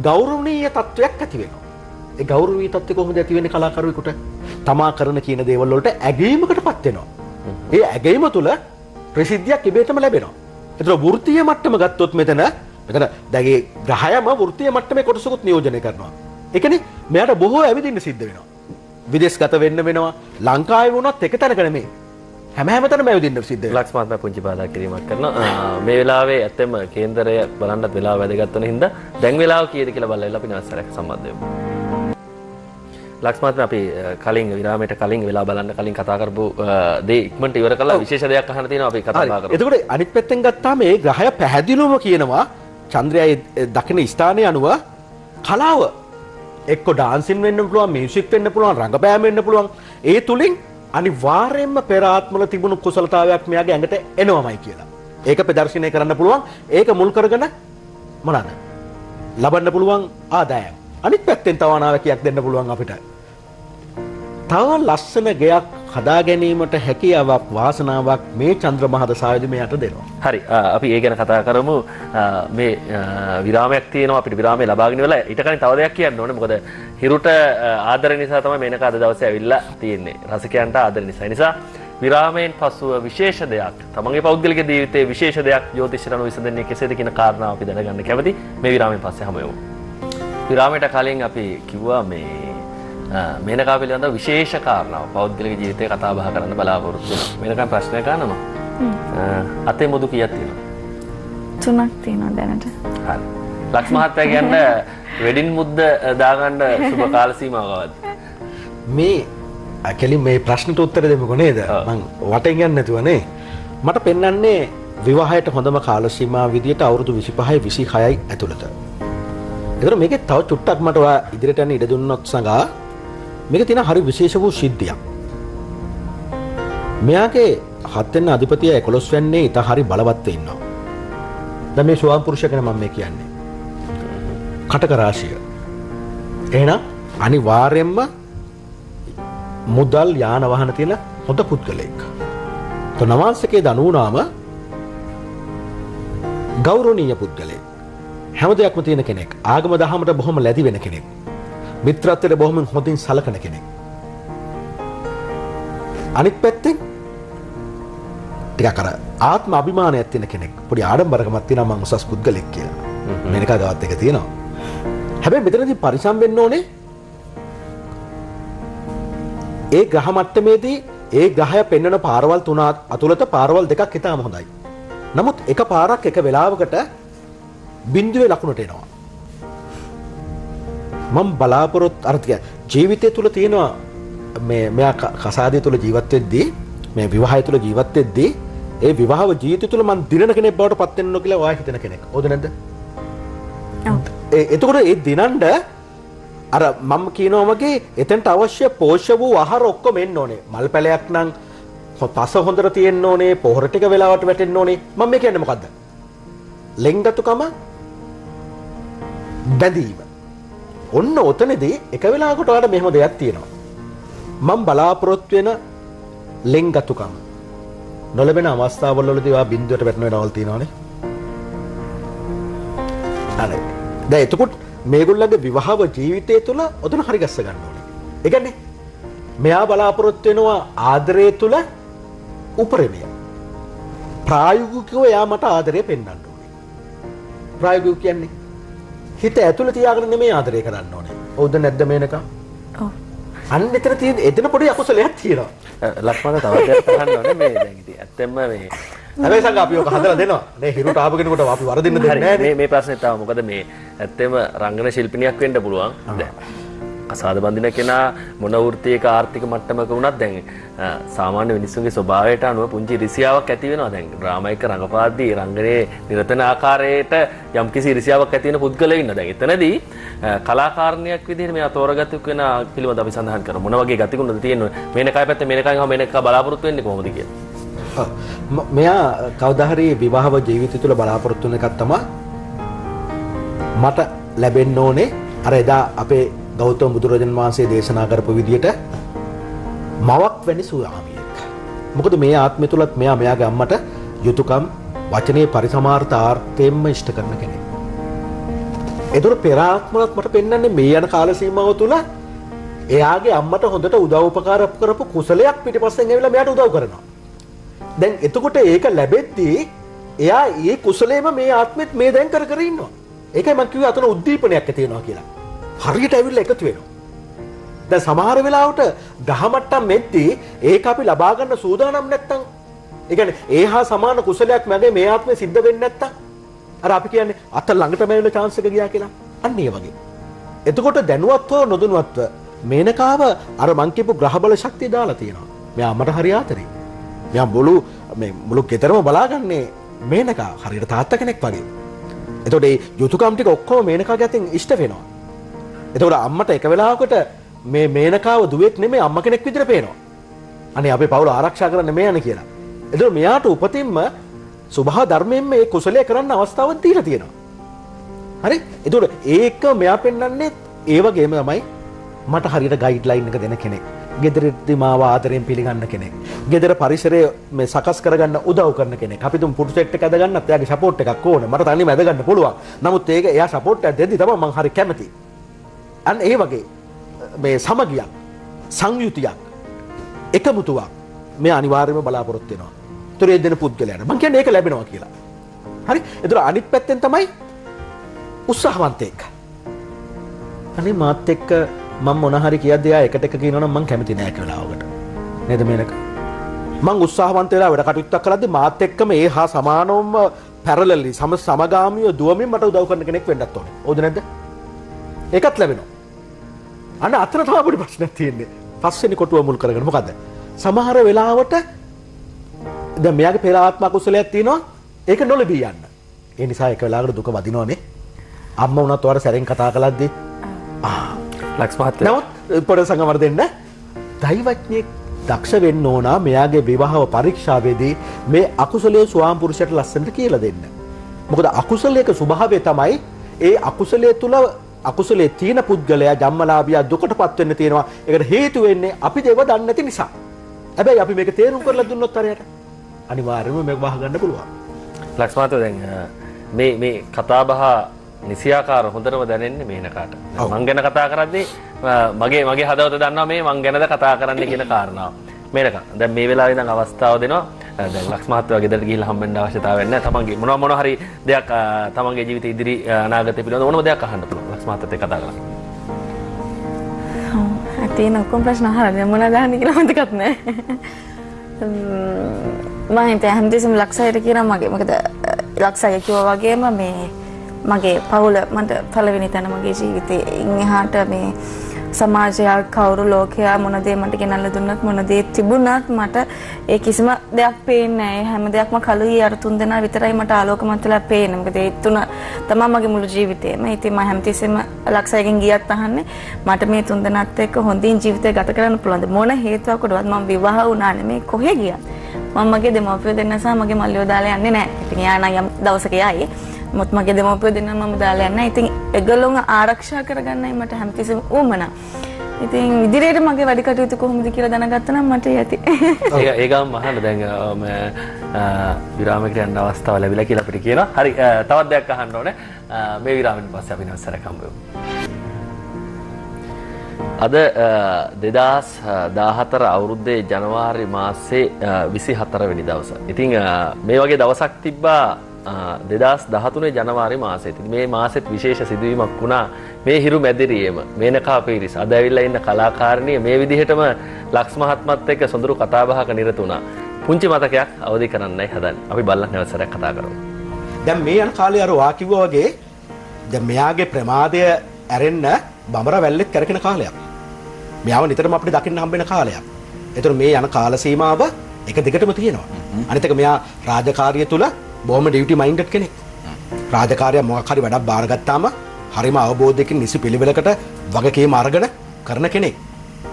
Speaker 3: ගෞරවණීය තත්වයක් ඇති වෙනවා. ඒ ගෞරවීය තත්ත්වය කොහොමද ඇති වෙන්නේ කලාකරුවෙකුට? තමා කරන කියන දේවල් වලට ඇගීමකටපත් වෙනවා. ඒ ඇගීම තුළ ප්‍රසිද්ධියක් ඉබේටම ලැබෙනවා. ඒතර වෘත්තීය මට්ටම ගත්තොත් මෙතන දැගේ ග්‍රහයම වෘත්තීය මට්ටමේ කොටසකුත් නියෝජනය කරනවා. ඒ කියන්නේ මෙයාට බොහෝ ඇවිදින්න සිද්ධ වෙනවා. විදේශගත වෙන්න වෙනවා. ලංකාවේ වුණත් එක තැනක නෙමෙයි. හැම තැනම ඇවිදින්න සිද්ධ වෙනවා.
Speaker 1: ලක්ෂ් මහත්මයා පුංචි බාධා කිරීමක් කරනවා. මේ වෙලාවේ ඇත්තම කේන්දරය බලන්නත් වෙලාව වැදගත් වෙන හින්දා දැන් වෙලාව කීයද කියලා බලලා අපි නැවසරක් සම්බන්ධ වෙමු. ලක්ෂ්මත් අපි කලින් විරාමයට කලින් වෙලා බලන්න කලින් කතා කරපු දේ ඉක්මනට ඉවර කළා විශේෂ දෙයක් අහන්න තියෙනවා අපි කතා කරමු.
Speaker 3: එතකොට අනිත් පැත්තෙන් ගත්තාම මේ ග්‍රහය පැහැදිලිවම කියනවා චන්ද්‍රයාගේ දකින ස්ථානය අනුව කලාව එක්ක ඩාන්සින් වෙන්න පුළුවන්, මියුසික් වෙන්න පුළුවන්, රංගපෑම් වෙන්න පුළුවන්. ඒ තුලින් අනිවාර්යයෙන්ම පෙර ආත්මවල තිබුණු කුසලතාවයක් මෙයාගේ ඇඟට එනවමයි කියලා. ඒක ප්‍රදර්ශනය කරන්න පුළුවන්. ඒක මුල් කරගෙන මොනවාද? ලබන්න පුළුවන් ආදායම්. අනිත් පැත්තෙන් තව අනාවැකියක් දෙන්න පුළුවන් අපිට. තව ලස්සන ගයක් හදා ගැනීමට හැකියාවක් වාසනාවක් මේ චන්ද්‍රමහා දසාවේදී මෙයට දෙනවා.
Speaker 1: හරි අපි ඒ ගැන කතා කරමු. මේ විරාමයක් තියෙනවා අපිට විරාමයේ ලබාගෙන ඉවරලා ඊට කලින් තව දෙයක් කියන්න ඕනේ. මොකද හිරුට ආදර නිසා තමයි මේනක අද දවසේ ඇවිල්ලා තියෙන්නේ. රසිකයන්ට ආදර නිසා. ඒ නිසා විරාමයෙන් පසුව විශේෂ දෙයක් තමන්ගේ පෞද්ගලික ජීවිතයේ විශේෂ දෙයක් ජ්‍යොතිෂයට අනුව විසඳන්නේ කෙසේද කියන කාරණාව අපි දැනගන්න කැමති. මේ විරාමයෙන් පස්සේ හමු වෙමු. විරාමයට කලින් අපි කිව්වා මේ මේනකා පිළිබඳව විශේෂ කාරණාව පෞද්ගලික ජීවිතේ කතා බහ කරන්න බලාපොරොත්තු වෙනවා. මේනකා ප්‍රශ්නයක් අහනවා. අතේ මුදු කීයක් තියෙනවද?
Speaker 2: 3ක් තියෙනවා දැනට.
Speaker 1: හරි. ලක්ෂ් මහත්තයා කියන්නේ වෙඩින් මුද්ද දාගන්න සුබ කාල සීමාවකවද?
Speaker 3: මේ කෙලින් මේ ප්‍රශ්නට උත්තර දෙමුකෝ නේද? මං වටෙන් යන්නේ නැතුව නේ. මට පෙන්වන්නේ විවාහයට හොඳම කාල සීමාව විදියට අවුරුදු 25යි 26යි ඇතුළත. ඒතර මේකේ තව චුට්ටක් මට ඔයා ඉදිරියට යන්න ඉඩ දුන්නොත් සංගා මේක තියෙන හරි විශේෂ වූ සිද්ධියක්. මෙයාගේ 7 වෙනි අධිපතිය 11 වෙන්නේ ඊට හරි බලවත් ඉන්නවා. දැන් මේ ස්වාම පුරුෂය ගැන මම මේ කියන්නේ. කටක රාශිය. එහෙනම් අනිවාර්යයෙන්ම මුදල් යාන වාහන තියෙන හොඳ පුද්ගලෙක්. તો නවාංශකේ දනුනාම ගෞරවනීය පුද්ගලෙක්. හැම දෙයක්ම තියෙන කෙනෙක්. ආගම දහමට බොහොම ලැබි වෙන කෙනෙක්. මිත්‍රත්වයට බොහොම හොඳින් සලකන කෙනෙක්. අනිත් පැත්තෙන් ටිකක් අර ආත්ම අභිමානයක් තියෙන කෙනෙක්. පොඩි ආඩම්බරකමක් තියෙනවා මම උසස් පුද්ගලෙක් කියලා. මේනකා ගාවත් එක තියෙනවා. හැබැයි මෙතනදී පරිසම් වෙන්න ඕනේ. ඒ ග්‍රහ මට්ටමේදී ඒ ග්‍රහය පෙන්වන පාරවල් තුන අතුලත පාරවල් දෙකක් හිතාම හොඳයි. නමුත් එක පාරක් එක වෙලාවකට බිඳුවේ ලකුණට එනවා. මම බලාපොරොත්තු අර ජීවිතය තුළ තියෙනවා මෙයා කසාදය තුළ ජීවත් වෙද්දී මේ විවාහය තුළ ජීවත් වෙද්දී ඒ විවාහ ජීවිතය තුළ මම දිනන කෙනෙක් බවට පත් වෙන්න ඕන කියලා ඔයා හිතන කෙනෙක්. හොඳ නැද්ද? ඔව්. එතකොට ඒ දිනන්න අර මම කියනවා වගේ එතනට අවශ්‍ය පෝෂ්‍ය වූ ආහාර ඔක්කොම එන්න ඕනේ. මල් පැලයක් නම් පස හොඳට තියෙන්න ඕනේ, පොහොර ටික වෙලාවට වැටෙන්න ඕනේ. මම මේ කියන්නේ මොකද්ද? ලෙන්ගතුකම බැඳීම. ඔන්න ඔතනදී එක වෙලාවකට ඔයාලට මෙහෙම දෙයක් තියෙනවා. මම බලාපොරොත්තු වෙන ලෙන්ගතුකම නොලැබෙන අවස්ථාවල වලදී ඔයා බින්දුවට වැටෙන වෙලාවල් තියෙනවානේ. හරි. දැන් එතකොට මේගොල්ලන්ගේ විවාහ ජීවිතය තුළ ඔතන හරි ගැස්ස ගන්න ඕනේ. ඒ කියන්නේ මෙයා බලාපොරොත්තු වෙනවා ආදරය තුළ උපරිමය. ප්‍රායෝගිකව එයා මට ආදරය පෙන්වන්න ඕනේ. ප්‍රායෝගික කියන්නේ හිත ඇතුළේ තියාගෙන නෙමෙයි ආදරය කරන්න ඕනේ. හවුද නැද්ද මේනක?
Speaker 2: ඔව්.
Speaker 3: අන්න එතන තියෙන එතන පොඩි අකුසලයක් තියෙනවා.
Speaker 1: ලක්ෂ්මණ තවත් දෙයක් අහන්න ඕනේ මේ දැන් ඉතින් ඇත්තෙන්ම මේ
Speaker 3: හැබැයි සංග අපි ඔක හදලා දෙනවා. නේ හිරුට ආපු කෙනෙකුට අපි වරදින්න දෙන්නේ නැහැ නේ.
Speaker 1: මේ ප්‍රශ්නේ තාම මොකද මේ ඇත්තෙම රංගන ශිල්පිනියක් වෙන්න පුළුවන්. දැන් කසාද බඳින කෙනා මොන වෘත්තියක ආර්ථික මට්ටමක වුණත් දැන් සාමාන්‍ය මිනිස්සුන්ගේ ස්වභාවයට අනුව පුංචි රිසියාවක් ඇති වෙනවා. දැන් ඩ්‍රාමා එක රඟපාද්දී රංගනයේ නිරතන ආකාරයට යම්කිසි රිසියාවක් ඇති වෙන පුද්ගලයෙක් ඉන්නවා. දැන් එතනදී කලාකාරණයක් විදිහට මෙයා තෝරගත්තු කෙනා පිළිබඳව අපි සඳහන් කරමු. මොන වගේ ගතිගුණද තියෙන්නේ? මේනකයි පැත්තේ මේනකයි ගම මේනක බලාපොරොත්තු වෙන්නේ කොහොමද කියලා.
Speaker 3: මෙයා කවදා හරි විවාහ ජීවිතය තුළ බලාපොරොත්තු වෙන එකක් තමයි මට ලැබෙන්න ඕනේ අර එදා අපේ ගෞතම බුදුරජාණන් වහන්සේ දේශනා කරපු විදියට මවක් වැනි ස්වාමියෙක්. මොකද මේ ආත්මය තුලත් මෙයා මෙයාගේ අම්මට යුතුයකම් වචනේ පරිසමාර්ථාර්ථයෙන්ම ඉෂ්ට කරන කෙනෙක්. ඒතර පෙර ආත්මවලත් මට පෙන්වන්නේ මේ යන කාල සීමාව තුල එයාගේ අම්මට හොඳට උදව් උපකාර කරපු කුසලයක් පිටිපස්සෙන් ඇවිල්ලා මෙයාට උදව් කරනවා. දැන් එතකොට ඒක ලැබෙද්දී එයා ඒ කුසලේම මේ ආත්මෙත් මේ දැන් කර කර ඉන්නවා. ඒකයි මම කිව්වේ අතන උද්දීපනයක් ඇති වෙනවා කියලා. හරියට ඇවිල්ලා එකතු වෙනවා. දැන් සමහර වෙලාවට ගහමට්ටම් මෙද්දී ඒක අපි ලබා ගන්න සූදානම් නැත්තම් ඒ කියන්නේ ඒහා සමාන කුසලයක් මැගේ මේ ආත්මේ සිද්ධ වෙන්නේ නැත්තම් අර අපි කියන්නේ අත ළඟටම ඇවිල්ලා chance එක ගියා කියලා. අන්න ඒ වගේ. එතකොට දැනුවත්ව නොදැනුවත්ව මේනකාව අර මං කියපු ග්‍රහබල ශක්තිය දාලා තියෙනවා. මෙයා අම්මට හරි ආතරේ. මෙයා මුළු ගෙදරම බලාගන්නේ මේනකා හරියට තාත්තා කෙනෙක් වගේ. එතකොට මේ යුතුයකම් ටික ඔක්කොම මේනකාගේ අතින් ඉෂ්ට වෙනවා. එතකොට අම්මට එක වෙලාවකට මේ මේනකාව දුවෙක් නෙමෙයි අම්මා කෙනෙක් විදිහට පේනවා. අනේ අපේ පවුල ආරක්ෂා කරන්න මේ යන්නේ කියලා. එතකොට මෙයාට උපතින්ම සුභා ධර්මයෙන්ම මේ කුසලයේ කරන්න අවස්ථාවක් දීලා තියෙනවා. හරි? එතකොට ඒක මෙයා පෙන්වන්නේ ඒ වගේම තමයි මට හරියට ගයිඩ්ලයින් එක දෙන කෙනෙක්. ගෙදරදී මාව ආදරෙන් පිළිගන්න කෙනෙක්. ගෙදර පරිසරය මේ සකස් කරගන්න උදව් කරන කෙනෙක්. අපි තුන් පුටු සෙට් එක ඇදගන්නත් එයාගේ සපෝට් එකක් ඕනේ. මට තනියම ඇදගන්න පුළුවන්. නමුත් ඒක එයා සපෝට් එකක් දෙද්දි තමයි මම හරි කැමති. අන්න ඒ වගේ මේ සමගියක්, සංයුතියක්, එකමුතුවක් මේ අනිවාර්යයෙන්ම බලාපොරොත්තු වෙනවා. ඒතර ඒ දෙන පුද්ගලයාට මම කියන්නේ ඒක ලැබෙනවා කියලා. හරි? ඒතර අනිත් පැත්තෙන් තමයි උත්සාහවන්තයෙක්. අනේ මාත් එක්ක මම මොන හරි කියද්දී ආ එකට එක කියනවනම් මම කැමති නෑ කියලාවකට. නේද මේනක? මම උත්සාහවන්ත වෙලා වැඩ කටයුත්තක් කරද්දී මාත් එක්කම ඒ හා සමානවම පැරලලි සමගාමීව දුවමින් මට උදව් කරන කෙනෙක් වෙන්නත් ඕනේ. ඕද නැද්ද? ඒකත් ලැබෙනවා. අන්න අතන තමයි අපිට ප්‍රශ්නයක් තියෙන්නේ. පස්වෙනි කොටුව මුල් කරගෙන මොකද්ද? සමහර වෙලාවට දැන් මෙයාගේ පෙර ආත්ම කුසලයක් තියෙනවා. ඒක නොලැබී යන්න. ඒ නිසා එක වෙලාවකට දුක වදිනවනේ. අම්මා වුණත් ඔයාලා සැරෙන් කතා කළද්දී
Speaker 1: ලක්ස් මහත්තයා
Speaker 3: නමුත් පොඩ සංගමර දෙන්න දෛවඥයෙක් දක්ෂ වෙන්න ඕන මෙයාගේ විවාහ පරීක්ෂාවේදී මේ අකුසලයේ ස්වාම පුරුෂයට ලස්සනට කියලා දෙන්න. මොකද අකුසලයක ස්වභාවය තමයි ඒ අකුසලයේ තුල අකුසලයේ තියෙන පුද්ගලයා ජම්මලාභියා දුකටපත් වෙන්න තියෙනවා. ඒකට හේතු වෙන්නේ අපි දේව දන්නේ නැති නිසා. හැබැයි අපි මේක තේරුම් කරලා දුන්නොත් හරියට අනිවාර්යයෙන්ම මේක වහ ගන්න පුළුවන්.
Speaker 1: ලක්ස් මහත්තයා දැන් මේ කතා බහ නිසියාකාර හොඳටම දැනෙන්නේ මේනකාට. මං ගැන කතා කරද්දී මගේ හදවත දන්නවා මේ මං ගැනද කතා කරන්න කියන කාරණාව. මේනකා දැන් මේ වෙලාවේ ඉඳන් අවස්ථාව දෙනවා. දැන් ලක්ස් මහත්තයා ගෙදරට ගිහිල්ලා හම්බෙන්න අවශ්‍යතාවයක් නැහැ. තමන්ගේ මොනවා හරි දෙයක් තමන්ගේ ජීවිතේ ඉදිරි අනාගතය පිළිබඳව මොනම දෙයක් අහන්න පුළුවන්. ලක්ස් මහත්තයාත් එක්ක කතා කරලා.
Speaker 2: ඔව් තියෙන ඔක්කොම ප්‍රශ්න අහලා දැන් මොනවද අහන්නේ කියලා මතකත් නැහැ. මම හිතන්නේ හැමදේම ලක්ෂයට කියනවා මගේ. මොකද ලක්ෂය කිව්වා වගේම මේ මගේ පවුල මට පළවෙනි තැන මගේ ජීවිතේ එහාට මේ සමාජය කවුරු ලෝකයා මොන දේ මට ගෙනල්ලා දුන්නත් මොන දේ තිබුණත් මට ඒ කිසිම දෙයක් පේන්නේ නැහැ. හැම දෙයක්ම කලුයි අර තුන් දෙනා විතරයි මට ආලෝකමත් වෙලා පේන්නේ. මොකද ඒ තුන තමයි මගේ මුළු ජීවිතේම. ඉතින් මම හැමතිස්සෙම ලක්ෂයකින් ගියත් අහන්නේ මට මේ තුන් දෙනාත් එක්ක හොඳින් ජීවිතය ගත කරන්න පුළුවන්ද? මොන හේතුවකටවත් මම විවාහ වුණා නෙමෙයි කොහෙ ගියත්. මම මගේ දෙමව්පියෝ දෙන්න සහ මගේ මල්ලියෝ දාලා යන්නේ නැහැ. ඉතින් යා නම් යම් දවසක යයි. මොත් මගේ දෙමව්පියෝ දෙන්න මම දාලා යන්නේ. ඉතින් ඒගොල්ලෝව ආරක්ෂා කරගන්නයි මට හැමතිස්සෙම උවමනා. ඉතින් ඉදිරියට මගේ වැඩ කටයුතු කොහොමද කියලා දැනගත්තා නම් මට යති.
Speaker 1: ඒ ගාම අහන්න දැන් විරාමයකට යන්න අවස්ථාව ලැබිලා කියලා අපිට කියනවා. හරි තවත් දෙයක් අහන්න ඕනේ. මේ විරාමයෙන් පස්සේ අපි නැවසරක් හම්බ වෙමු. අද 2014 අවුරුද්දේ ජනවාරි මාසේ 24 වෙනි දවස. ඉතින් මේ වගේ දවසක් තිබ්බා 2013 ජනවාරි මාසෙත්. මේ මාසෙත් විශේෂ සිදුවීමක් වුණා. මේ හිරු මැදිරියේම මේනකා පීරිස් අද ඇවිල්ලා ඉන්න කලාකාරිනිය මේ විදිහටම ලක්ස් මහත්මත් එක්ක සොඳුරු කතා බහක නිරත වුණා. පුංචි මතකයක් අවදි කරන්නයි හදන්නේ. අපි බලන්න නැවසරක් කතා කරමු.
Speaker 3: දැන් මේ යන කාලේ අර වා කිව්වා වගේ දැන් මෙයාගේ ප්‍රමාදය ඇරෙන්න බඹර වැල්ලෙත් කරකින කාලයක්. මෙයාව නිතරම අපිට දකින්න හම්බෙන කාලයක්. ඒතර මේ යන කාල සීමාව එක දිගටම තියෙනවා. අනිත් එක මෙයා රාජකාරිය තුල බොහොම ඩියුටි මයින්ඩඩ් කෙනෙක්. රාජකාරිය මොකක් හරි වැඩක් බාරගත්තාම හරිම අවබෝධයකින් නිසි පිළිවෙලකට වගකීම අරගෙන කරන කෙනෙක්.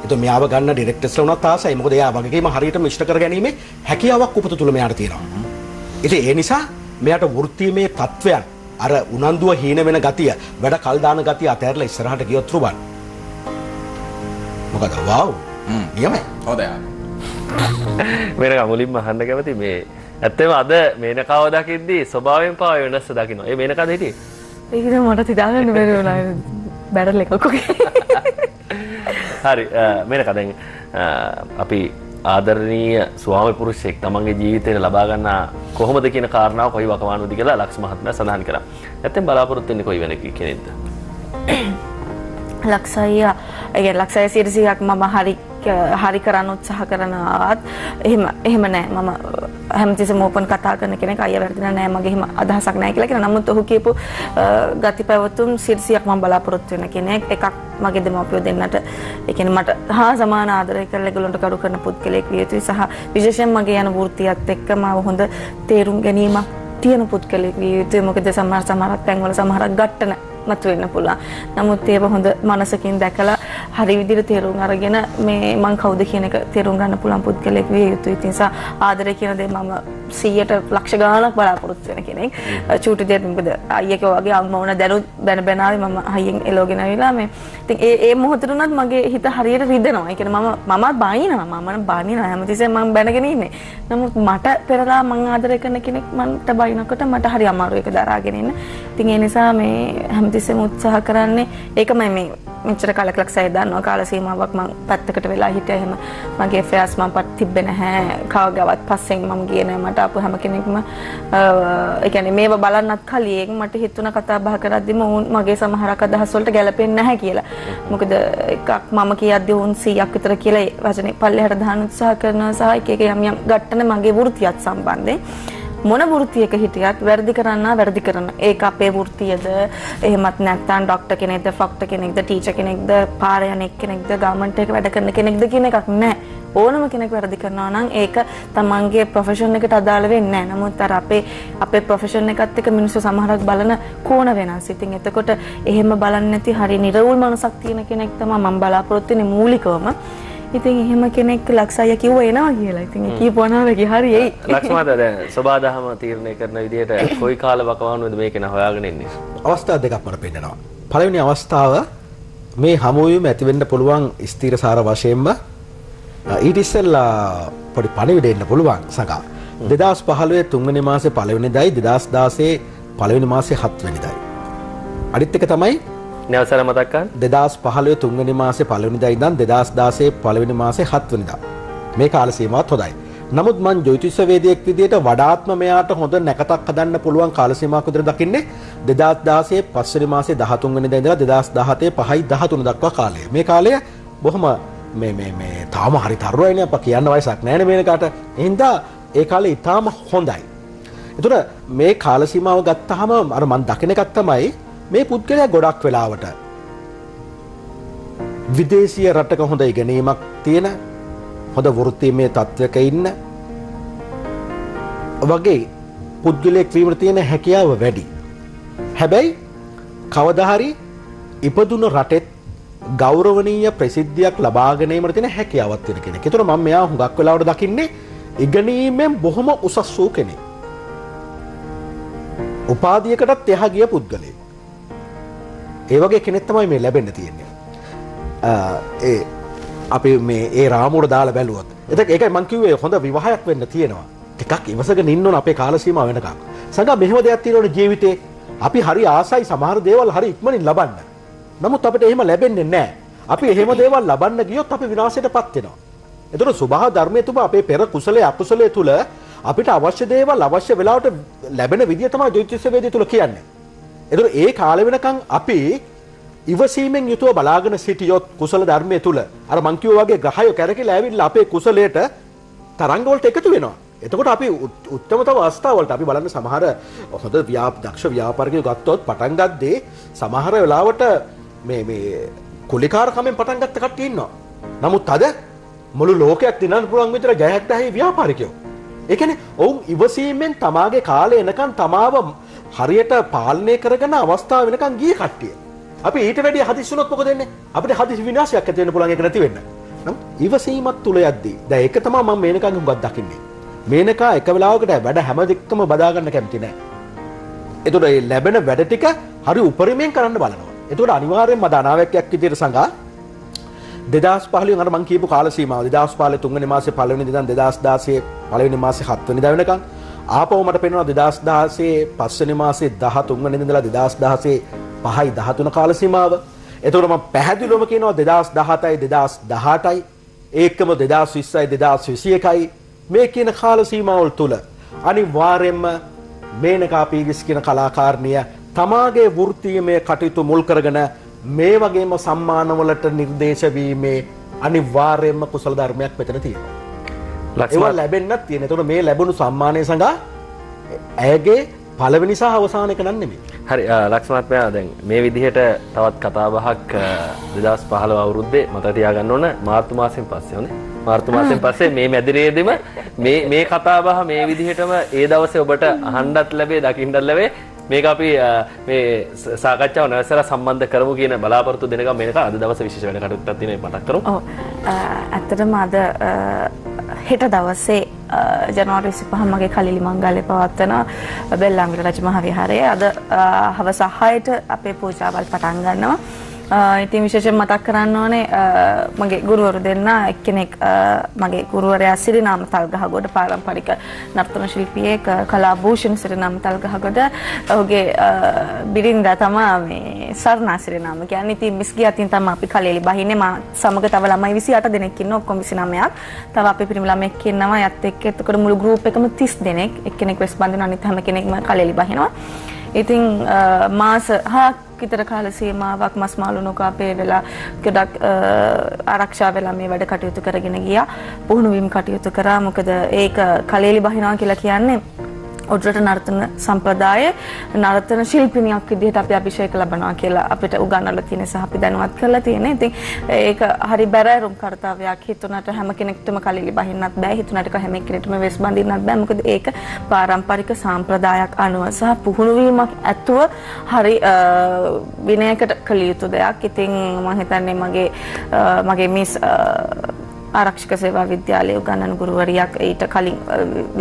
Speaker 3: ඒතකොට මෙයාව ගන්න ඩිරෙක්ටර්ස්ලා උනත් ආසයි. මොකද එයා වගකීම හරියටම ඉෂ්ට කරගැනීමේ හැකියාවක් උපත තුල මෙයාට තියෙනවා. ඉතින් ඒ නිසා මෙයාට වෘත්තීමේ තත්වයන් අර උනන්දුව හීන වෙන ගතිය, වැඩ කල් දාන ගතිය අතහැරලා ඉස්සරහට ගියොත් රුබන්. මොකද වව්. නියමයි.
Speaker 4: හොඳයි.
Speaker 1: මේක මුලින්ම අහන්න කැමති මේ ඇත්තම අද මේනකාව දකිද්දී ස්වභාවයෙන් පාව වෙනස්ස දකින්න. ඒ මේනකාද හිටියේ?
Speaker 2: ඒකද මට හිතාගන්න බැරි වුණා. බැටල් එකක් වගේ.
Speaker 1: හරි මේනකා දැන් අපි ආදරණීය ස්වාමි පුරුෂයෙක් තමන්ගේ ජීවිතේට ලබා ගන්න කොහොමද කියන කාරණාව කොයි වකවානුවද කියලා ලක්ස් මහත්මයා සඳහන් කළා. නැත්නම් බලාපොරොත්තු වෙන්නේ කොයි වෙන කෙනෙක්ද?
Speaker 2: ලක්ෂය ඒ ලක්ෂය 100ක් මම හරි හරි කරන්න උත්සාහ කරනවත් එහෙම නෑ මම හැමතිස්සෙම ඕපන් කතා කරන කෙනෙක් අයියා වැරදිලා නෑ මගේ එහෙම අදහසක් නෑ කියලා කියන. නමුත් ඔහු කියපු ගති පැවතුම් 100ක් මම බලාපොරොත්තු වෙන කෙනෙක්. එකක් මගේ දෙමාපියෝ දෙන්නට ඒ කියන්නේ මට හා සමාන ආදරය කරලා ඒගොල්ලන්ට කරු කරන පුද්ගලෙක් විය යුතුයි සහ විශේෂයෙන් මගේ යන වෘත්තියත් එක්ක මාව හොඳ තේරුම් ගැනීමක් තියෙන පුද්ගලෙක් විය යුතුයි. මොකද සමහරක් තැන්වල සමහරක් ගැට්ටන මතුවෙන්න පුළුවන්. නමුත් ඒව හොඳ මනසකින් දැකලා හරි විදිහට තේරුම් අරගෙන මේ මං කවුද කියන එක තේරුම් ගන්න පුළුවන් පුද්ගලෙක් විය යුතුයි. ඒ නිසා ආදරය කියන දේ මම 100ට ලක්ෂ ගාණක් බලාපොරොත්තු වෙන කෙනෙක්. චූටි දෙයක් මොකද අයියකෝ වගේ අම්මා වුණා දැනුත් බැන ආවේ මම හයියෙන් එලෝගෙන ආවිලා මේ. ඉතින් ඒ මොහොතේ උනත් මගේ හිත හරියට රිදෙනවා. ඒ කියන්නේ මමත් බානිනවා. මම බානිනවා හැමතිස්සෙම මම බැනගෙන ඉන්නේ. නමුත් මට පෙරලා මං ආදරය කරන කෙනෙක් මන්ට බයිනකොට මට හරි අමාරු ඒක දරාගෙන ඉන්න. ඉතින් ඒ නිසා මේ හැමතිස්සෙම උත්සාහ කරන්නේ ඒකමයි මේ මෙච්චර කාලයක් ලක්සය දන්නවා කාල සීමාවක් මම පැත්තකට වෙලා හිටියා. එහෙම මගේ ෆෙයාස් මම පත් තිබ්බේ නැහැ. කවගාවත් පස්සෙන් මම ගියේ නැහැ. මට ආපු හැම කෙනෙක්ම ඒ කියන්නේ මේව බලන්නත් කලින් මට හිතුණා කතා බහ කරද්දිම මගේ සමහරක් අදහස් වලට ගැලපෙන්නේ නැහැ කියලා. මොකද එකක් මම කියද්දි උන් 100ක් විතර කියලා ඒ වචනේ පල්ලෙහාට දාන්න උත්සාහ කරනවා සහ එක යම් ගැට්ටන මගේ වෘත්තියත් සම්බන්ධයෙන් මොන වෘත්තියක හිටියත් වැරදි කරන ඒක අපේ වෘත්තියද එහෙමත් නැත්නම් ડોක්ටර් කෙනෙක්ද ෆොක්ටර් කෙනෙක්ද ටීචර් කෙනෙක්ද පාර යන කෙනෙක්ද ගවර්න්මන්ට් එකක වැඩ කරන කෙනෙක්ද කියන එකක් නැහැ. ඕනම කෙනෙක් වැරදි කරනවා නම් ඒක තමන්ගේ ප්‍රොෆෙෂන් එකට අදාළ වෙන්නේ නැහැ. නමුත් අර අපේ ප්‍රොෆෙෂන් එකත් එක්ක මිනිස්සු සමහරක් බලන කෝණ වෙනස්. ඉතින් එතකොට එහෙම බලන්නේ නැති හරි නිර්වුල් මනසක් තියෙන කෙනෙක් තමයි මම බලාපොරොත්තු වෙන්නේ මූලිකවම. ඉතින් එහෙම කෙනෙක් ලක්ෂය කිව්ව එනවා කියලා. ඉතින් ඒ කියපුවා වගේ හරි එයි.
Speaker 1: ලක්ෂ්මත දැන් සබාදහම තීරණය කරන විදිහට කොයි කාල වකවානුවේද මේක න හොයාගෙන ඉන්නේ?
Speaker 3: අවස්ථා දෙකක් මට පෙන්නනවා. පළවෙනි අවස්ථාව මේ හමුවීම ඇති වෙන්න පුළුවන් ස්ථීරසාර වශයෙන්ම ඊට ඉස්සෙල්ලා පොඩි පණිවිඩ එන්න පුළුවන් සගා. 2015 3 මාසේ 1 වෙනිදායි 2016 1 වෙනි මාසේ 7 වෙනිදායි. අනිත් එක තමයි
Speaker 1: නැවසල මතක් කරන්න
Speaker 3: 2015 3 වෙනි මාසේ 1 වෙනිදා ඉඳන් 2016 1 වෙනි මාසේ 7 වෙනිදා. මේ කාල සීමාවත් හොඳයි. නමුත් මම ජ්‍යොතිෂවේදියෙක් විදිහට වඩාත්ම මෙයාට හොඳ නැකතක් හදන්න පුළුවන් කාල සීමාවක් විතර දකින්නේ 2016 5 වෙනි මාසේ 13 වෙනිදා ඉඳලා 2017 5යි 13 දක්වා කාලය. මේ කාලය බොහොම මේ තාම හරි තරුණයිනේ අප කියන්න වයසක් නැහැ නේ මේකට. එහෙනම් ඒ කාලේ ඊටාම හොඳයි. ඒතර මේ කාල සීමාව ගත්තාම අර මම දකින එකක් තමයි මේ පුද්ගලයා ගොඩක් වෙලාවට විදේශීය රටක හොඳ ඉගෙනීමක් තියෙන හොඳ වෘත්තීමය තත්වයක ඉන්න වගේ පුද්ගලයෙක් වීමට තියෙන හැකියාව වැඩි. හැබැයි කවදා හරි ඉපදුන රටෙත් ගෞරවනීය ප්‍රසිද්ධියක් ලබා ගැනීමට තියෙන හැකියාවක් තියෙන කෙනෙක්. ඒතර මම මෙයා හුඟක් වෙලාවට දකින්නේ ඉගෙනීමෙන් බොහොම උසස් වූ කෙනෙක්. උපාධියකටත් එහා ගිය පුද්ගලයෙක්. ඒ වගේ කෙනෙක් තමයි මේ ලැබෙන්න තියෙන්නේ. අපි මේ ඒ රාමුවට දාලා බැලුවොත්. ඒකයි මම කිව්වේ හොඳ විවාහයක් වෙන්න තියෙනවා. ටිකක් ඉවසගෙන ඉන්න ඕන අපේ කාල සීමාව වෙනකම්. සංගා මෙහෙම දෙයක් තියෙනවනේ ජීවිතේ. අපි හරි ආසයි සමහර දේවල් හරි ඉක්මනින් ලබන්න. නමුත් අපිට එහෙම ලැබෙන්නේ නැහැ. අපි එහෙම දේවල් ලබන්න ගියොත් අපි විනාශයටපත් වෙනවා. ඒතර සබහා ධර්මයේ තුම අපේ පෙර කුසලයේ අකුසලයේ තුල අපිට අවශ්‍ය දේවල් අවශ්‍ය වෙලාවට ලැබෙන විදිය තමයි ජ්‍යොතිෂවේදිය තුල කියන්නේ. ඒතර ඒ කාලෙ වෙනකන් අපි ඉවසීමෙන් යුතුව බලාගෙන සිටියොත් කුසල ධර්මයේ තුල අර මං කිව්වා වගේ ග්‍රහය කැරකිලා ඇවිල්ලා අපේ කුසලයට තරංග වලට එකතු වෙනවා. එතකොට අපි උත්තමතම අවස්ථාවලට අපි බලන්න සමහර හොඳ දක්ෂ ව්‍යාපාරිකයෝ ගත්තොත් පටන් ගද්දී සමහර වෙලාවට මේ කුලිකාරකමෙන් පටන් ගත්ත කට්ටිය ඉන්නවා. නමුත් අද මුළු ලෝකයක් දිනන්න පුළුවන් විතර ජයක් දැහි ව්‍යාපාරිකයෝ. ඒ කියන්නේ ඔවුන් ඉවසීමෙන් තමාගේ කාලය එනකන් තමාව හරියට පාලනය කරගෙන අවස්ථාව වෙනකන් ගිය කට්ටිය. අපි ඊට වැඩිය හදිස්සි වුණොත් මොකද වෙන්නේ? අපිට හදිස්සි විනාශයක් ඇති වෙන්න පුළුවන් ඒක නැති වෙන්න. නම් ඉවසීමත් තුල යද්දී දැන් ඒක තමයි මම මේනකන් හුඟක් දකින්නේ. මේනකා එක වෙලාවකට වැඩ හැම දෙයක්ම බදා ගන්න කැමති නැහැ. ඒතකොට මේ ලැබෙන වැඩ ටික හරි උපරිමයෙන් කරන්න බලනවා. ඒතකොට අනිවාර්යෙන්ම දානාවැක්කයක් විදිහට සංගා 2015 අර මම කියපු කාල සීමාව 2015 3 වෙනි මාසේ 1 වෙනිදා ඉඳන් 2016 1 වෙනි මාසේ 7 වෙනිදා වෙනකන් ආපහු මට පේනවා 2016 5 වෙනි මාසේ 13 වෙනිදා ඉඳලා 2016 5යි 13 කාල සීමාව. එතකොට මම පැහැදිලිවම කියනවා 2017යි 2018යි ඒකම 2020යි 2021යි මේ කියන කාල සීමාවල් තුල අනිවාර්යයෙන්ම මේනකා පීරිස් කියන කලාකාරණිය තමාගේ වෘත්තීයමය කටයුතු මුල් කරගෙන මේ වගේම සම්මානවලට නිර්දේශ වීමේ අනිවාර්යයෙන්ම කුසල ධර්මයක් මෙතන තියෙනවා. ඒවා ලැබෙන්නත් තියෙන. ඒතකොට මේ ලැබුණු සම්මානය සඳහා ඇයගේ පළවෙනි සහ අවසාන එක නන් නෙමෙයි.
Speaker 1: හරි ලක්ෂ්මත්මයා දැන් මේ විදිහට තවත් කතාබහක් 2015 අවුරුද්දේ මතක තියාගන්න ඕන මාර්තු මාසෙන් පස්සේ ඕනේ. මාර්තු මාසෙන් පස්සේ මේ මැදිරියේදීම මේ කතාබහ මේ විදිහටම ඒ දවසේ ඔබට අහන්නත් ලැබේ දකින්නත් ලැබේ. මේක අපි මේ සාකච්ඡාව නැවසලා සම්බන්ධ කරමු කියන බලාපොරොත්තු දෙනකම් මේක අද දවසේ විශේෂ වැඩ කටයුත්තක් තියෙනවා මතක් කරමු.
Speaker 2: ඔව්. ඇත්තටම අද හෙට දවසේ ජනවාරි 25 මගේ කලිලි මංගල්‍ය පවත්වන බෙල්ලාන්විල රජ මහා විහාරයේ අද හවස 6ට අපේ පූජාවල් පටන් ගන්නවා. ඉතින් විශේෂයෙන් මතක් කරන්න ඕනේ මගේ ගුරුවරු දෙන්න එක්කෙනෙක් මගේ ගුරුවරයා සිරිනාම තල්ගහගොඩ පාරම්පරික නර්තන ශිල්පියෙක් කලාභූෂණ සිරිනාම තල්ගහගොඩ ඔහුගේ බිරින්දා තමයි මේ සර්ණා සිරිනාම කියන්නේ. ඉතින් මිස්ගේ අතින් තමයි අපි කලෙලි බහින්නේ. මා සමග තව ළමයි 28 දෙනෙක් ඉන්නවා. ඔක්කොම 29ක්. තව අපේ පිරිමි ළමෙක් ඉන්නවා. යත් එක්ක එතකොට මුළු ගෲප් එකම 30 දෙනෙක්. එක්කෙනෙක් වෙස් බඳින අනිත් හැම කෙනෙක්ම කලෙලි බහිනවා. ඉතින් මාස 6ක් විතර කාල සීමාවක් මස් මාළු නොකාපේ වෙලා ගොඩක් ආරක්ෂා වෙලා මේ වැඩ කටයුතු කරගෙන ගියා. පුහුණු වීම කටයුතු කරා. මොකද ඒක කලෙලි බහිනවා කියලා කියන්නේ ඔඩරට නර්තන සම්ප්‍රදාය නර්තන ශිල්පිනියක් විදිහට අපි අභිෂේක ලබනවා කියලා අපිට උගන්වලා තියෙන සහ අපි දැනුවත් කරලා තියෙන. ඉතින් ඒක හරි බැරෑරුම් කාර්යයක්. හිතුණට හැම කෙනෙක්ටම කලෙලි බහින්නත් බෑ. හිතුණට හැම කෙනෙක්ටම වෙස් බඳින්නත් බෑ. මොකද ඒක පාරම්පරික සම්ප්‍රදායක් අනුව සහ පුහුණු වීමක් ඇතුව හරි විනයකට කළ යුතු දෙයක්. ඉතින් මම හිතන්නේ මගේ මිස් ආරක්ෂක සේවා විද්‍යාලයේ උගන්වන ගුරුවරියක් ඊට කලින්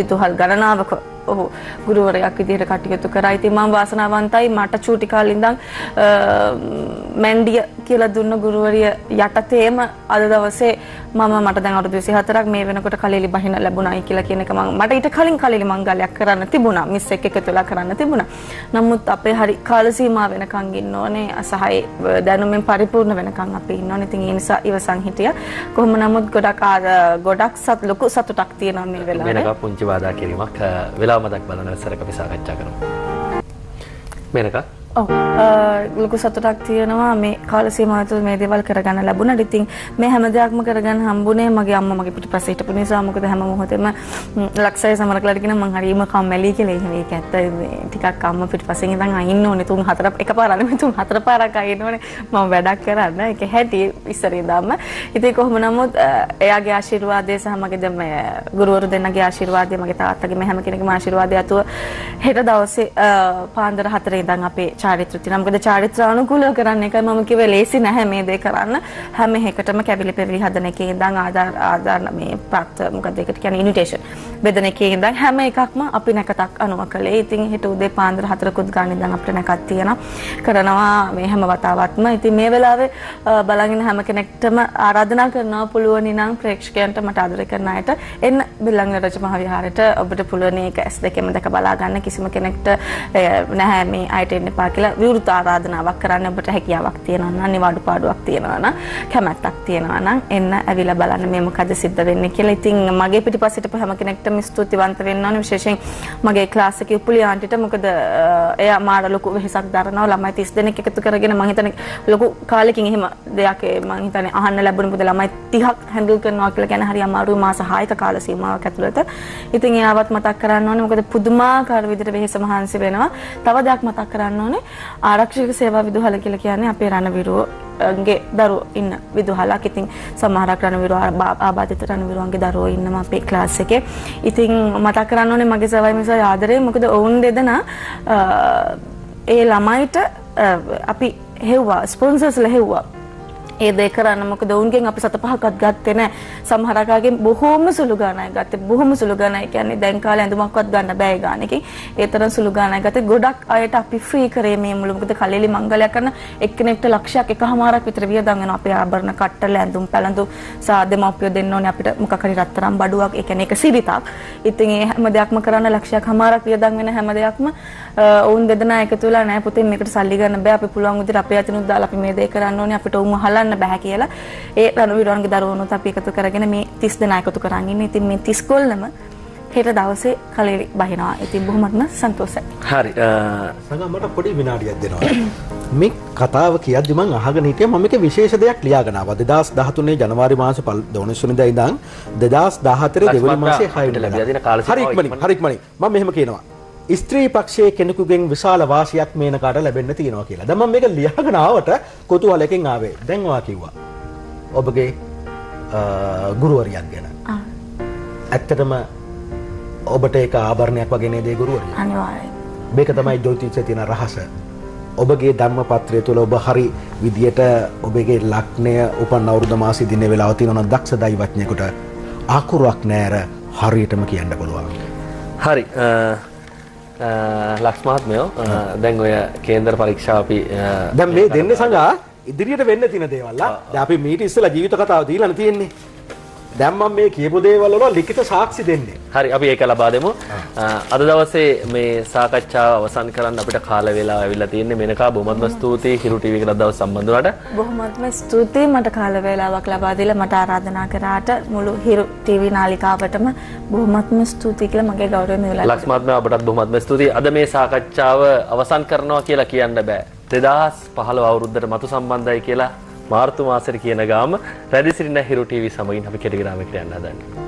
Speaker 2: විදුහල් ගණනාවක ඔහු ගුරුවරයෙක් විදිහට කටයුතු කරා. ඉතින් මම වාසනාවන්තයි මට චූටි කාලේ ඉඳන් මැන්ඩිය කියලා දුන්න ගුරුවරිය යටතේම අද දවසේ මට දැන් අවුරුදු 24ක් මේ වෙනකොට කලෙලි බහින ලැබුණායි කියලා කියන එක මට ඊට කලින් කලෙලි මංගල්‍යයක් කරන්න තිබුණා. මිස් එක්ක එකතු වෙලා කරන්න තිබුණා. නමුත් අපේ හරි කාල සීමාව වෙනකන් ඉන්න ඕනේ. අසහාය දැනුමෙන් පරිපූර්ණ වෙනකන් අපි ඉන්න ඕනේ. ඉතින් ඒ නිසා ඉවසන් හිටියා. කොහොම නමුත් ගොඩක් ලොකු සතුටක් තියෙනවා මේ වෙලාවේ.
Speaker 1: වෙනක පුංචි වාදා කිරීමක් වෙලා මතක් බලන සරක අපි සාකච්ඡා කරමු. මේනක
Speaker 2: ලොකු සතුටක් තියෙනවා මේ කාල සීමාව තුළ මේ දේවල් කරගන්න ලැබුණාට. ඉතින් මේ හැම දෙයක්ම කරගන්න හම්බුනේ මගේ අම්මා මගේ පිටිපස්සේ හිටපු නිසා. මොකද හැම මොහොතෙම ලක්ෂය සමරකලාට කියන මං හරිම කම්මැලි කියලා. එහෙම ඒක ඇත්ත. ටිකක් අම්මා පිටිපස්සෙන් ඉඳන් අයින්න ඕනේ. 3-4 එකපාරක් නෙමෙයි 3-4 පාරක් අයින්න ඕනේ. මම වැඩක් කරන්න. ඒක හැටි ඉස්සරේ දාන්න. ඉතින් කොහොම නමුත් එයාගේ ආශිර්වාදය සහ මගේ දැන් මේ ගුරුවරු දෙන්නගේ ආශිර්වාදය මගේ තාත්තගේ මේ හැම කෙනෙකුගේ ආශිර්වාදය අතුව හෙට දවසේ පාන්දර 4 ඉඳන් අපේ චාරිත්‍ර තියෙනවා. මොකද චාරිත්‍ර අනුකූලව කරන්න එකයි මම කිව්වේ ලේසි නැහැ මේ දේ කරන්න. හැම එකටම කැවිලි පෙවිලි හදන එකේ ඉඳන් ආදාර මේ ප්‍රාප්ත මොකද ඒකට කියන්නේ ඉන්විටේෂන් බෙදන එකේ ඉඳන් හැම එකක්ම අපි නැකතක් අනුව කළේ. ඉතින් හෙට උදේ පාන්දර 4කුත් ගාන ඉඳන් අපිට නැකත් තියෙනවා. කරනවා මේ හැම වතාවත්ම. ඉතින් මේ වෙලාවේ බලගෙන හැම කෙනෙක්ටම ආරාධනා කරනවා පුළුවන් නම් ප්‍රේක්ෂකයන්ට මට ආදරය කරන අයට එන්න බෙල්ලන්විල රජ මහා විහාරයට. ඔබට පුළුවන් ඒක S2 දැක බලා ගන්න. කිසිම කෙනෙක්ට නැහැ මේ අයට එන්න එපා කියලා විවෘත ආරාධනාවක් කරන්න. ඔබට හැකියාවක් තියෙනවා නම් නිවාඩු පාඩුවක් තියෙනවා නම් කැමැත්තක් තියෙනවා නම් එන්න ඇවිල්ලා බලන්න මේ මොකද සිද්ධ වෙන්නේ කියලා. ඉතින් මගේ පිටිපස්සට හැම කෙනෙක්ටම ස්තුතිවන්ත වෙන්න ඕනේ. විශේෂයෙන් මගේ ක්ලාස් එකේ උපුලි ආන්ටිට. මොකද එයා මාර ලොකු වෙහසක් දරනවා. ළමයි 30 දෙනෙක් එකතු කරගෙන මම හිතන්නේ ලොකු කාලෙකින් එහෙම දෙයක් මම හිතන්නේ අහන්න ලැබුණ මොකද ළමයි 30ක් හැන්ඩල් කරනවා කියලා කියන්නේ හරි අමාරුයි මාස 6ක කාල සීමාවක් ඇතුළත. ඉතින් එයාවත් මතක් කරන්න ඕනේ. මොකද පුදුමාකාර විදිහට වෙහෙස මහන්සි වෙනවා. තව දෙයක් මතක් කරන්න ඕනේ. ආරක්ෂක සේවා විදුහල කියලා කියන්නේ අපේ රණවිරුවන්ගේ දරුවෝ ඉන්න විදුහලක්. ඉතින් සමහරක් රණවිරුව ආබාධිත රණවිරුවන්ගේ දරුවෝ ඉන්නවා අපේ ක්ලාස් එකේ. ඉතින් මතක් කරන්න ඕනේ මගේ සවයි මිසයි ආදරේ. මොකද ඔවුන් දෙදෙනා ඒ ළමයිට අපි හෙව්වා ස්පොන්සර්ස්ලා හෙව්වා. ඒ දෙක කරන්න. මොකද ඔවුන්ගෙන් අපි 7-5ක්වත් ගත්තේ නැහැ. සමහර අයගෙන් බොහොම සුළු ගාණක් ගත්තේ. බොහොම සුළු ගාණක් කියන්නේ දැන් කාලේ ඇඳුමක්වත් ගන්න බෑ ඒ ගාණකින්. ඒ තරම් සුළු ගාණක් ගත්තේ. ගොඩක් අයට අපි ෆ්‍රී කරේ මේ මුළු. මොකද කලෙලි මංගලයක් කරන එක්කෙනෙක්ට ලක්ෂයක් එකමාරක් විතර වියදම් වෙනවා. අපේ ආභරණ කට්ටල ඇඳුම් පැළඳුම් සාදෙමපියෝ දෙන්න ඕනේ අපිට මොකක් හරි රත්තරන් බඩුවක්. ඒ කියන්නේ ඒක සිරිතක්. ඉතින් ඒ හැම දෙයක්ම කරන්න ලක්ෂයක්මාරක් වියදම් වෙන හැම දෙයක්ම ඔවුන් දෙදෙනා එකතු වෙලා නෑ පුතේ මේකට සල්ලි ගන්න බෑ. අපි පුළුවන් විදිහට අපේ අතිනුත් දාලා අපි මේ දේ කරන්න ඕනේ. අපිට උන් අහලන්න බෑ කියලා ඒ රණවිරුවන්ගේ දරුවනුත් අපි එකතු කරගෙන මේ 30 දෙනා එකතු කරන් ඉන්නේ. ඉතින් මේ 30 කොල්ලම හෙට දවසේ කලෙලි බහිනවා. ඉතින් බොහොමත්ම සන්තෝෂයි.
Speaker 1: හරි.
Speaker 3: සංගම් මට පොඩි විනාඩියක් දෙනවා. මේ කතාව කියද්දි මම අහගෙන හිටියා මම මේකේ විශේෂ දෙයක් ලියාගෙන ආවා 2013 ජනවාරි මාසේ 12 වෙනිදා ඉඳන් 2014 දෙවන මාසේ 6 වෙනිදා හරි ඉක්මනින් මම මෙහෙම කියනවා ස්ත්‍රී පක්ෂයේ කෙනෙකුගෙන් විශාල වාසියක් මේනකාට ලැබෙන්න තියෙනවා කියලා. දැන් මම මේක ලියාගෙන ආවට කුතුහලයෙන් ආවේ. දැන් ඔයා කිව්වා ඔබගේ ගුරුවරියක් ගැන. ඇත්තටම ඔබට ඒක ආභරණයක් වගේ නේද ඒ ගුරුවරිය?
Speaker 2: අනිවාර්යයෙන්.
Speaker 3: මේක තමයි ජ්‍යොතිෂයේ තියෙන රහස. ඔබගේ ධම්මපත්‍රය තුළ ඔබ හරි විදියට ඔබගේ ලග්නය උපන් අවුරුදු මාසෙ දිනේ වෙලාව තියෙනවා නම් දක්ෂ දෛවඥයෙකුට අකුරක් නෑර හරියටම කියන්න පුළුවන්.
Speaker 1: හරි. ලක්ෂ් මහත්මයෝ දැන් ඔය කේන්දර පරීක්ෂාව අපි
Speaker 3: දැන් මේ දෙන්නේ සංගා ඉදිරියට වෙන්න තියෙන දේවල් දැන් අපි මීට ඉස්සෙල්ලා ජීවිත කතාව දීලානේ තියෙන්නේ. දැන් මම මේ කියපු දේවල් වල ලිඛිත සාක්ෂි දෙන්නේ.
Speaker 1: හරි අපි ඒක ලබා දෙමු. අද දවසේ මේ සාකච්ඡාව අවසන් කරන්න අපිට කාල වේලාව ඇවිල්ලා තියෙන්නේ. මෙනකා බොහොමත්ම ස්තුතියි හිරු ටීවී එකට දවස් සම්බන්ධ වුණාට.
Speaker 2: බොහොමත්ම ස්තුතියි මට කාල වේලාවක් ලබා දීලා මට ආරාධනා කරාට මුළු හිරු ටීවී නාලිකාවටම බොහොමත්ම ස්තුතියි කියලා මගේ ගෞරවයෙන් ඉල්ලනවා.
Speaker 1: ලක්ෂ් මහත්මයා ඔබටත් බොහොමත්ම ස්තුතියි. අද මේ සාකච්ඡාව අවසන් කරනවා කියලා කියන්න බෑ. 2015 අවුරුද්දට මතු සම්බන්ධයි කියලා මාර්තු මාසෙට කියන ගාම රැඳී සිටින හිරු ටීවී සමගින් අපි කෙටි විරාමයකට යන්න හදන්නේ.